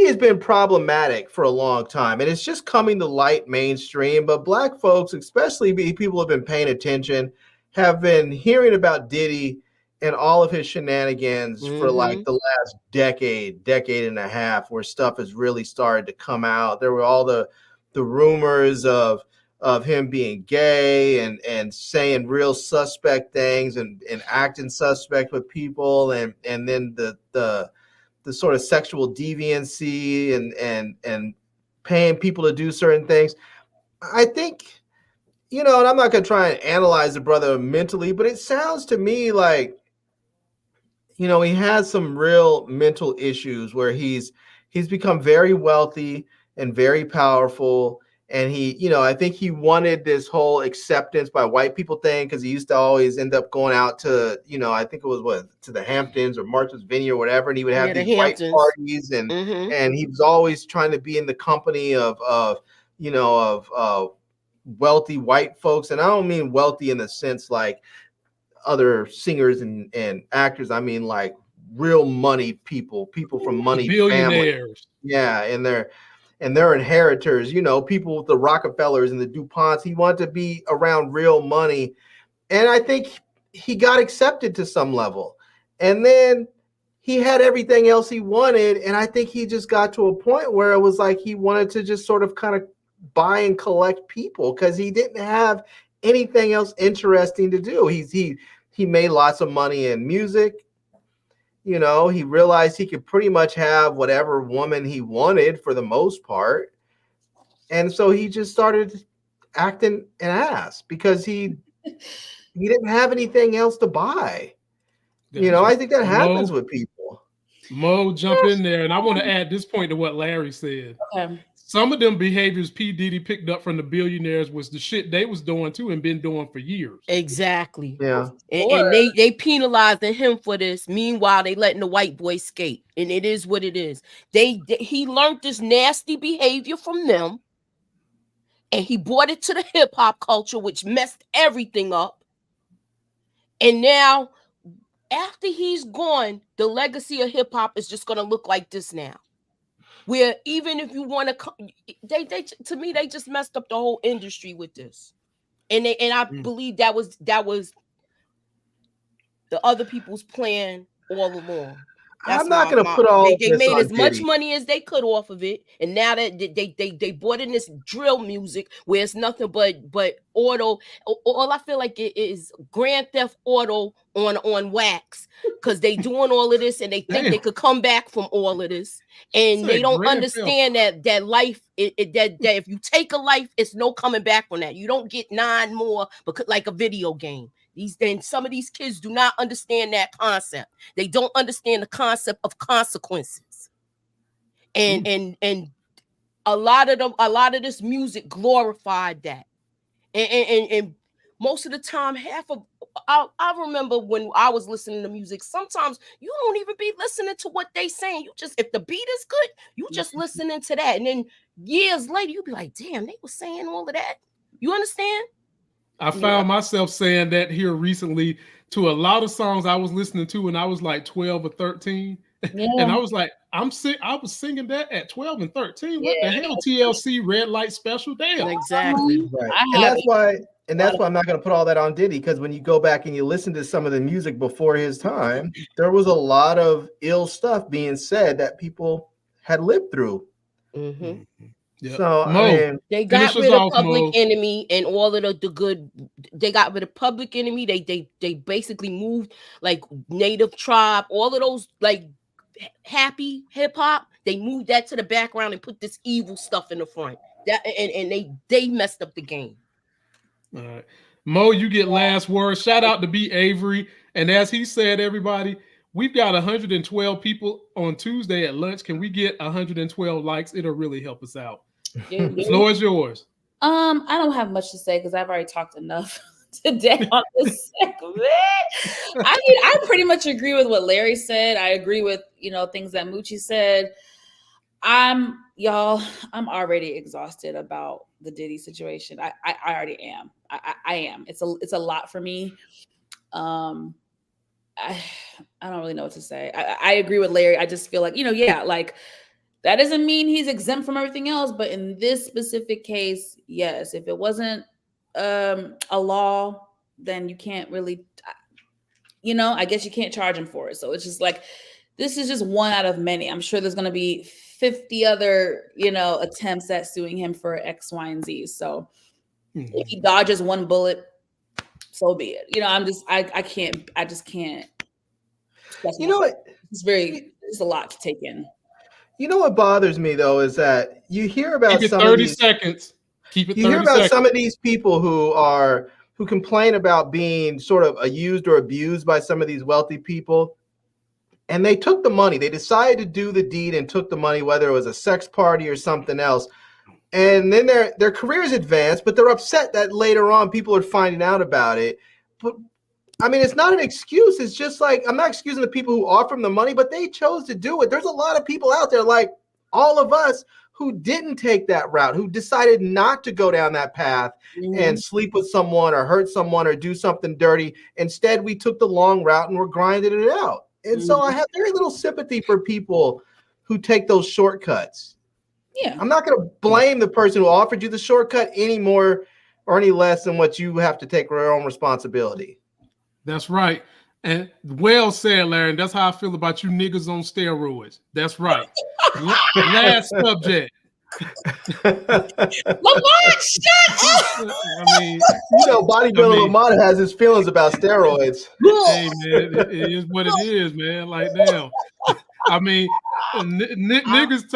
B: has been problematic for a long time, and it's just coming to light mainstream. But black folks, especially people who have been paying attention, have been hearing about Diddy and all of his shenanigans for like the last decade and a half, where stuff has really started to come out. There were all the rumors of him being gay and saying real suspect things and acting suspect with people, and then the sort of sexual deviancy and paying people to do certain things. I think, you know, and I'm not going to try and analyze the brother mentally, but it sounds to me like, you know, he has some real mental issues where he's become very wealthy and very powerful. And he, you know, I think he wanted this whole acceptance by white people thing, because he used to always end up going out to, you know, I think it was to the Hamptons or Martha's Vineyard or whatever, and he would have these white parties, and he was always trying to be in the company of wealthy white folks. And I don't mean wealthy in the sense like other singers and actors. I mean like real money people from money families. Yeah, and their inheritors, you know, people with the Rockefellers and the DuPonts. He wanted to be around real money. And I think he got accepted to some level. And then he had everything else he wanted. And I think he just got to a point where it was like he wanted to just sort of kind of buy and collect people, because he didn't have anything else interesting to do. He made lots of money in music. You know, he realized he could pretty much have whatever woman he wanted for the most part. And so he just started acting an ass because he didn't have anything else to buy. You know, I think that happens with people.
C: Mo, jump in there, and I want to add this point to what Larry said.
A: Okay.
C: Some of them behaviors P. Diddy picked up from the billionaires was the shit they was doing too and been doing for years.
E: Exactly.
B: Yeah.
E: And they penalizing him for this. Meanwhile, they letting the white boy skate. And it is what it is. He learned this nasty behavior from them. And he brought it to the hip hop culture, which messed everything up. And now, after he's gone, the legacy of hip hop is just gonna look like this now. Where even if you want to, they to me they just messed up the whole industry with this, and I believe that was the other people's plan all along.
B: I'm not going to put all
E: they
B: this
E: made
B: on
E: as much
B: Diddy.
E: money as they could off of it, and now that they brought in this drill music where it's nothing but auto. All I feel like it is Grand Theft Auto on wax, because they doing all of this and they think they could come back from all of this, and they don't understand that life that if you take a life, it's no coming back from that. You don't get 9 more, because like a video game. Some of these kids do not understand that concept. They don't understand the concept of consequences. And a lot of this music glorified that. And most of the time, I remember when I was listening to music, sometimes you don't even be listening to what they saying. You just, if the beat is good, you just listening to that. And then years later, you be like, damn, they were saying all of that. You understand?
C: I found myself saying that here recently to a lot of songs I was listening to when I was like 12 or 13. Yeah. And I was like, I was singing that at 12 and 13. What the hell? TLC Red Light Special? Damn.
E: Exactly.
B: Right. And that's why I'm not going to put all that on Diddy, because when you go back and you listen to some of the music before his time, there was a lot of ill stuff being said that people had lived through.
E: Mm-hmm.
C: Yep.
B: So
E: they got rid of Public Enemy and all of the good. They got rid of Public Enemy. They basically moved like Native Tribe, all of those like happy hip hop. They moved that to the background and put this evil stuff in the front. That and they messed up the game.
C: All right, Mo, you get last word. Shout out to B. Avery, and as he said, everybody. We've got 112 people on Tuesday at lunch. Can we get 112 likes? It'll really help us out. The floor is yours.
A: I don't have much to say because I've already talked enough today on this segment. I mean, I pretty much agree with what Larry said. I agree with, things that Moochie said. I'm already exhausted about the Diddy situation. I already am. I am. It's a lot for me. I don't really know what to say. I agree with Larry. I just feel like, like that doesn't mean he's exempt from everything else. But in this specific case, yes, if it wasn't a law, then you can't really, I guess you can't charge him for it. So it's just like, this is just one out of many. I'm sure there's going to be 50 other, attempts at suing him for X, Y, and Z. So if he dodges one bullet, so be it. I just can't. It's a lot to take in.
B: You know what bothers me though is that you hear about
C: some 30 of these, seconds. Keep it. You hear about seconds.
B: Some of these people who complain about being sort of used or abused by some of these wealthy people, and they took the money. They decided to do the deed and took the money, whether it was a sex party or something else. And then their careers advanced, but they're upset that later on people are finding out about it. But I mean, it's not an excuse. It's just like, I'm not excusing the people who offer them the money, but they chose to do it. There's a lot of people out there like all of us who didn't take that route, who decided not to go down that path and sleep with someone or hurt someone or do something dirty. Instead, we took the long route and we're grinding it out. And so I have very little sympathy for people who take those shortcuts. Yeah, I'm not going to blame the person who offered you the shortcut any more or any less than what you have to take your own responsibility.
C: That's right. And well said, Larry. And that's how I feel about you niggas on steroids. That's right. Last subject.
A: Lamont, shut up!
C: I mean,
B: Bodybuilding Lamont has his feelings about steroids.
C: Hey, man, it is what it is, man. Like, damn. I mean, niggas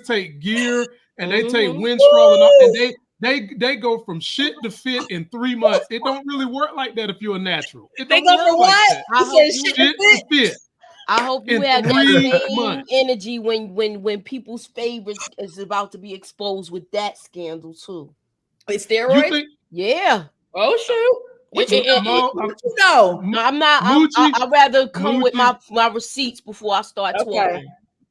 C: take gear and they take Winstrol and all, and they go from shit to fit in 3 months. It don't really work like that if you're a natural. It
A: they go from what?
C: Shit to fit.
E: I hope you
C: in
E: have
C: 3
E: that same
C: months.
E: energy when people's favorites is about to be exposed with that scandal too.
A: It's
C: You
A: steroids.
C: think?
E: Yeah.
A: Oh shoot! What you,
C: Mo,
A: what you know?
E: No, I'm not.
C: Moochie,
E: I'd rather come with
C: Moochie,
E: my receipts before I start
A: Okay.
E: talking.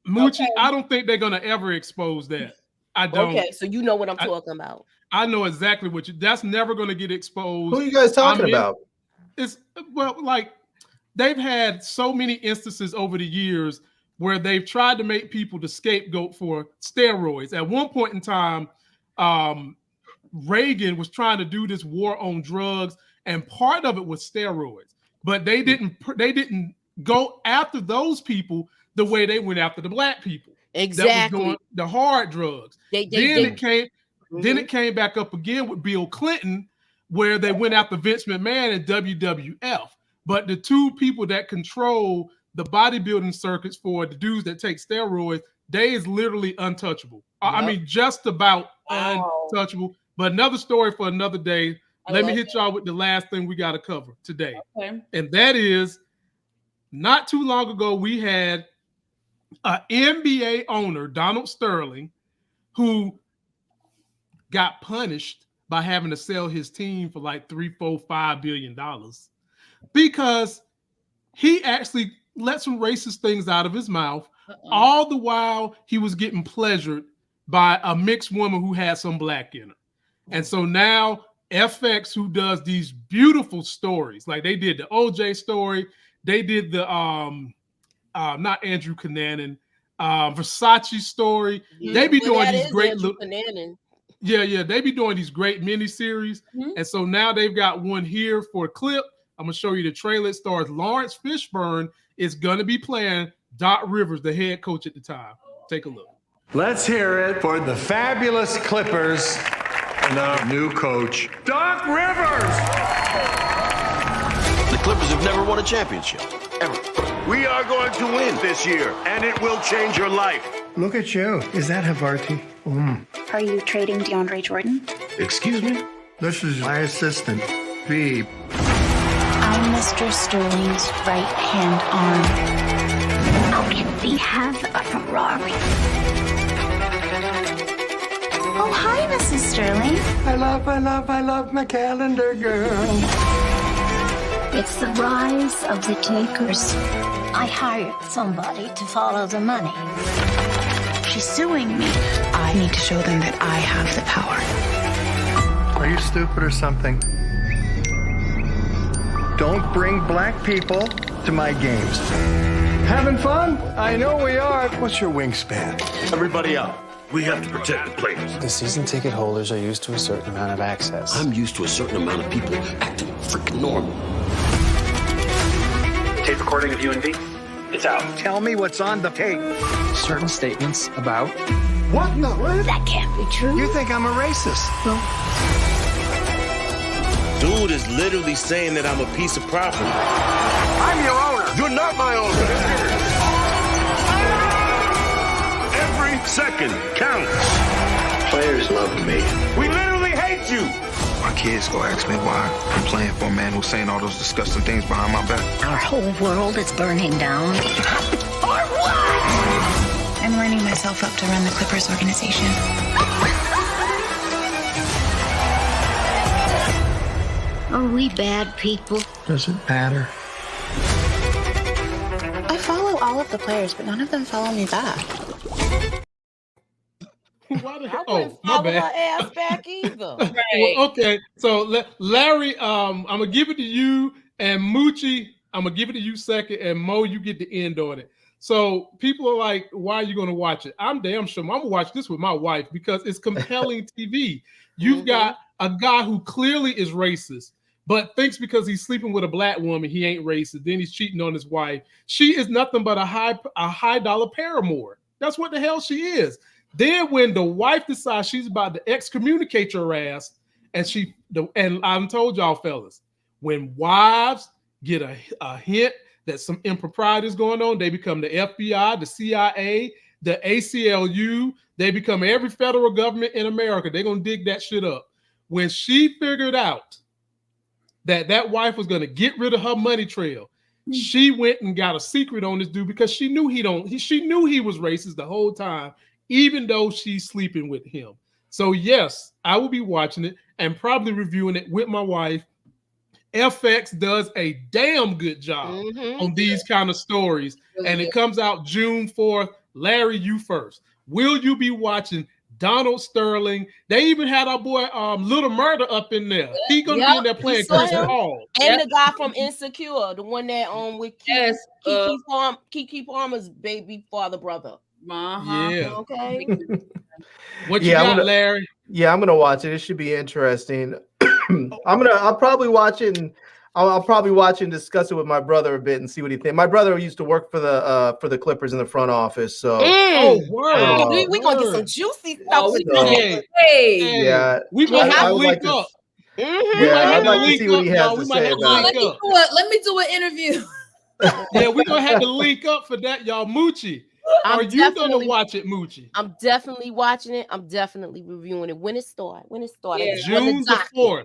C: Moochie, I don't think they're gonna ever expose that. I don't.
E: Okay, so you know what I'm talking about.
C: I know exactly what you. That's never gonna get exposed.
B: Who are you guys talking about?
C: It's well, like they've had so many instances over the years where they've tried to make people the scapegoat for steroids. At one point in time, Reagan was trying to do this war on drugs, and part of it was steroids. But they didn't go after those people the way they went after the black people.
E: Exactly.
C: That was doing the hard drugs. Then it came back up again with Bill Clinton, where they went after Vince McMahon and WWF. But the two people that control the bodybuilding circuits for the dudes that take steroids, they is literally untouchable. Yep. I mean, just about untouchable. But another story for another day. Let me hit y'all with the last thing we got to cover today. Okay. And that is, not too long ago, we had an NBA owner, Donald Sterling, who got punished by having to sell his team for like $3, $4, $5 billion because he actually let some racist things out of his mouth. All the while he was getting pleasured by a mixed woman who had some black in her. And so now FX, who does these beautiful stories, like they did the OJ story, they did the not Andrew Cunanan, Versace story.
E: Yeah,
C: they be doing these great they be doing these great miniseries. And so now they've got one here for a clip. I'm gonna show you the trailer. It stars Lawrence Fishburne is gonna be playing Doc Rivers, the head coach at the time. Take a look.
G: Let's hear it for the fabulous Clippers and our new coach, Doc Rivers.
H: The Clippers have never won a championship, ever.
G: We are going to win this year, and it will change your life.
I: Look at you. Is that Havarti?
J: Are you trading DeAndre Jordan?
G: Excuse me?
I: This is my assistant, B.
J: I'm Mr. Sterling's right-hand arm. How can we have a Ferrari? Oh, hi, Mrs. Sterling.
I: I love my calendar girl.
J: It's the rise of the takers. I hired somebody to follow the money. She's suing me. I need to show them that I have the power.
I: Are you stupid or something? Don't bring black people to my games. Having fun? I know we are. What's your wingspan?
H: Everybody out. We have to protect the players.
K: The season ticket holders are used to a certain amount of access.
H: I'm used to a certain amount of people acting freaking normal.
L: Tape recording of you and V. It's out.
I: Tell me what's on the tape.
K: Certain statements about...
I: What in the world?
J: That can't be true.
I: You think I'm a racist?
J: No.
H: Dude is literally saying that I'm a piece of property.
G: I'm your owner.
H: You're not my owner.
G: Every second counts.
L: Players love me.
G: We literally hate you.
M: My kids go ask me why I'm playing for a man who's saying all those disgusting things behind my back.
J: Our whole world is burning down. Or what?
N: I'm lining myself up to run the Clippers organization.
J: Are we bad people?
I: Does it matter?
N: I follow all of the players, but none of them follow me back.
C: Why the hell? Oh, my bad.
E: Her ass back either.
A: Right.
C: Well, okay, so Larry, I'm gonna give it to you, and Moochie, I'm gonna give it to you second, and Mo, you get the end on it. So people are like, "Why are you gonna watch it?" I'm damn sure I'm gonna watch this with my wife because it's compelling TV. You've got a guy who clearly is racist, but thinks because he's sleeping with a black woman, he ain't racist. Then he's cheating on his wife. She is nothing but a high dollar paramour. That's what the hell she is. Then when the wife decides she's about to excommunicate your ass, and I've told y'all fellas, when wives get a hint that some impropriety is going on, they become the FBI, the CIA, the ACLU. They become every federal government in America. They're going to dig that shit up. When she figured out that wife was going to get rid of her money trail, She went and got a secret on this dude because she knew she knew he was racist the whole time, even though she's sleeping with him. So yes, I will be watching it and probably reviewing it with my wife. FX does a damn good job on these kind of stories, and it comes out June 4th. Larry, you first. Will you be watching Donald Sterling? They even had our boy Little Murder up in there. He gonna be in there playing Chris Paul.
E: And the guy from Insecure, the one that with Keke Palmer's baby father brother.
C: Yeah.
E: Okay.
C: What you got, Larry?
B: Yeah, I'm gonna watch it. It should be interesting. I'll probably watch it and I'll probably watch and discuss it with my brother a bit and see what he thinks. My brother used to work for the Clippers in the front office, so
E: we gonna get some juicy stuff.
B: Yeah,
C: we might have to link up.
B: Yeah, I'd like to see what he has to say about it.
A: Let me do an interview.
C: Yeah, we're gonna have to link up for that, y'all. Moochie, are you gonna watch it, Moochie?
E: I'm definitely watching it. I'm definitely reviewing it when it starts.
C: Yeah. June the 4th.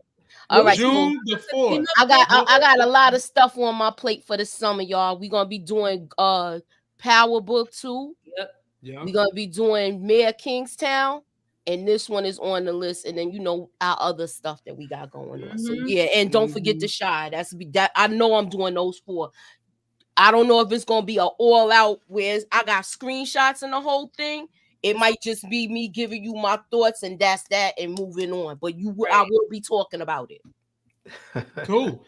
E: All right,
C: June the 4th.
E: I got a lot of stuff on my plate for the summer, y'all. We're gonna be doing Power Book 2.
C: Yeah.
E: We're gonna be doing Mayor Kingstown, and this one is on the list. And then our other stuff that we got going on. So yeah, and don't forget The Shy. That I know I'm doing those 4. I don't know if it's gonna be an all out where I got screenshots and the whole thing. It might just be me giving you my thoughts and that's that and moving on. But I will be talking about it.
C: Cool.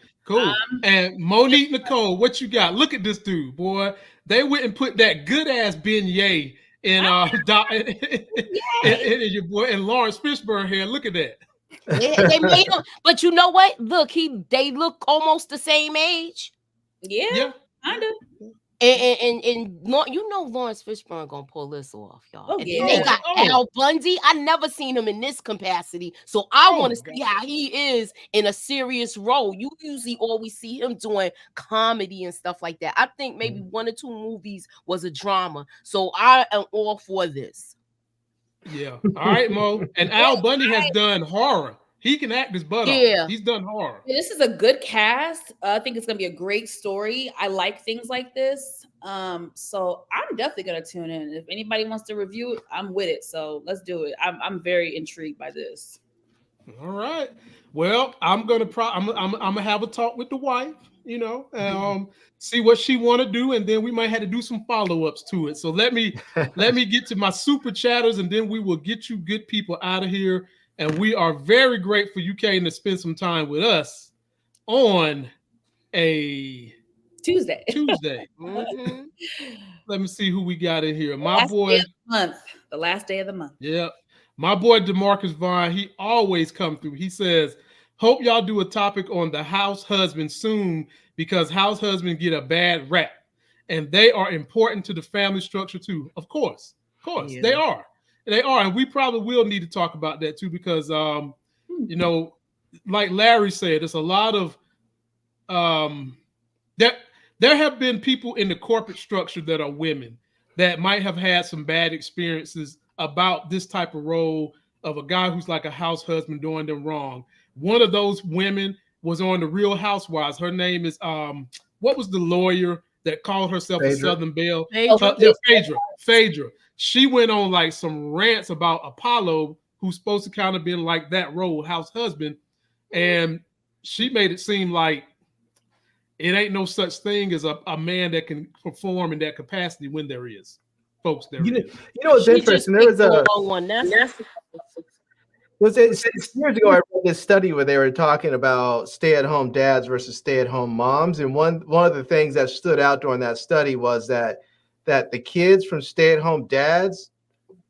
C: And Monique Nicole, what you got? Look at this dude, boy. They went and put that good ass beignet in in your boy and Lawrence Fishburne here. Look at that.
E: They made him, but you know what? Look, they look almost the same age.
A: Yeah. Kind of.
E: And Lawrence Fishburne gonna pull this off, y'all.
A: Oh,
E: and
A: yeah.
E: They got Al Bundy. I never seen him in this capacity, so I want to see how he is in a serious role. You usually always see him doing comedy and stuff like that. I think maybe 1 or 2 movies was a drama, so I am all for this.
C: Yeah. All right, Mo. And Al Bundy has done horror. He can act his butt off. He's done horror.
A: This is a good cast. I think it's gonna be a great story. I like things like this. So I'm definitely gonna tune in. If anybody wants to review it, I'm with it. So let's do it. I'm very intrigued by this.
C: All right. Well, I'm gonna have a talk with the wife, see what she want to do, and then we might have to do some follow-ups to it. So let me get to my super chatters, and then we will get you good people out of here. And we are very grateful you came to spend some time with us on a
A: Tuesday.
C: Let me see who we got in here.
A: The last day of the month.
C: Yeah. My boy DeMarcus Vaughn, he always come through. He says, hope y'all do a topic on the house husband soon because house husbands get a bad rap. And they are important to the family structure too. Of course, they are. They are, and we probably will need to talk about that too, because like Larry said, there's a lot of there have been people in the corporate structure that are women that might have had some bad experiences about this type of role of a guy who's like a house husband doing them wrong. One of those women was on the Real Housewives. Her name is what was the lawyer that called herself a Southern Belle? Phaedra. She went on like some rants about Apollo, who's supposed to kind of been like that role, house husband. And she made it seem like it ain't no such thing as a man that can perform in that capacity when there is. Folks, there is.
B: What's interesting? There was 6 years ago, I read this study where they were talking about stay-at-home dads versus stay-at-home moms. And one of the things that stood out during that study was that the kids from stay-at-home dads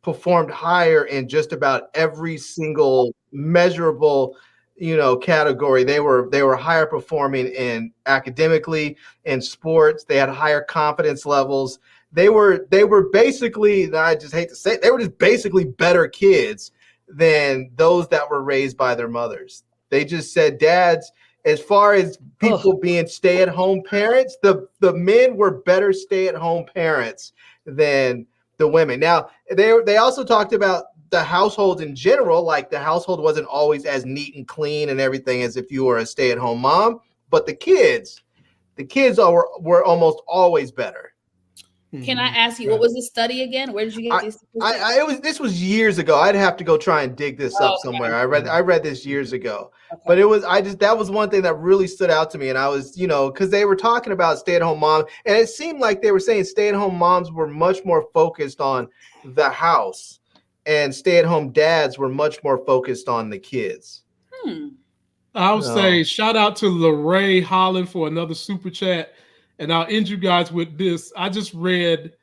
B: performed higher in just about every single measurable, category. They were higher performing in academically, in sports. They had higher confidence levels. They were basically, I just hate to say it, they were just basically better kids than those that were raised by their mothers. They just said dads, as far as people being stay-at-home parents, the men were better stay-at-home parents than the women. Now, they also talked about the household in general, like the household wasn't always as neat and clean and everything as if you were a stay-at-home mom, but the kids, the kids were almost always better.
A: Can I ask you, what was the study again? Where did you get this?
B: This was years ago. I'd have to go try and dig this up somewhere. I read this years ago, but that was one thing that really stood out to me. And I was, because they were talking about stay-at-home moms, and it seemed like they were saying stay-at-home moms were much more focused on the house, and stay-at-home dads were much more focused on the kids.
C: I'll say shout out to LaRae Holland for another super chat. And I'll end you guys with this. I just read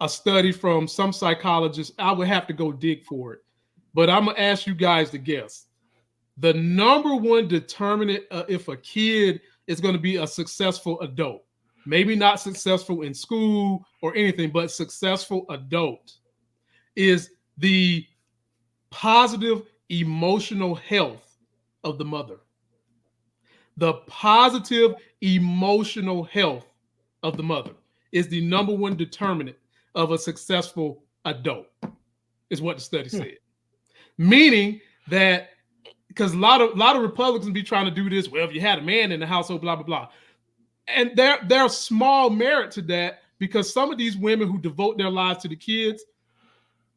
C: a study from some psychologists. I would have to go dig for it. But I'm going to ask you guys to guess. The number one determinant if a kid is going to be a successful adult, maybe not successful in school or anything, but successful adult, is the positive emotional health of the mother. The positive emotional health of the mother is the number one determinant of a successful adult, is what the study said. Meaning that, because a lot of Republicans be trying to do this, well, if you had a man in the household, blah, blah, blah. And there's small merit to that, because some of these women who devote their lives to the kids,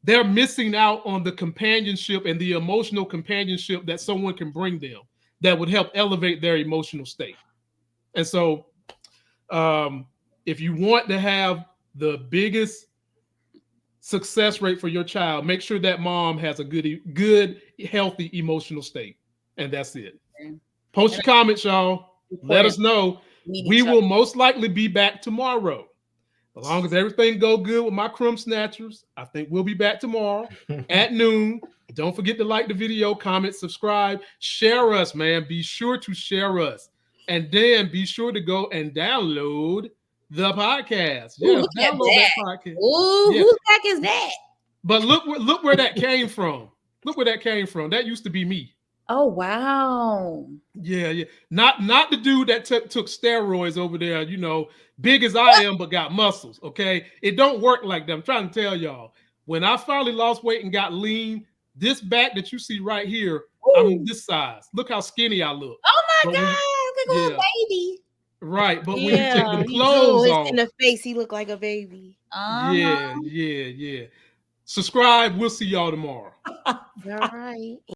C: they're missing out on the companionship and the emotional companionship that someone can bring them that would help elevate their emotional state. And so if you want to have the biggest success rate for your child, make sure that mom has a good, healthy emotional state. And that's it. Post your comments, y'all. Let us know. We will most likely be back tomorrow. As long as everything go good with my crumb snatchers, I think we'll be back tomorrow at noon. Don't forget to like the video, comment, subscribe, share us, man. Be sure to share us. And then be sure to go and download the podcast. Yeah, download that podcast.
A: Ooh, whose back is that?
C: But look where that came from. Look where that came from. That used to be me.
A: Oh, wow.
C: Yeah. Not the dude that took steroids over there, big as I am, but got muscles, okay? It don't work like that. I'm trying to tell y'all. When I finally lost weight and got lean, this back that you see right here, I'm this size. Look how skinny I look.
A: Oh, my God. Look like a little baby.
C: Right, but when you take the clothes off.
E: In the face, he looked like a baby.
C: Yeah. Subscribe. We'll see y'all tomorrow.
E: All right.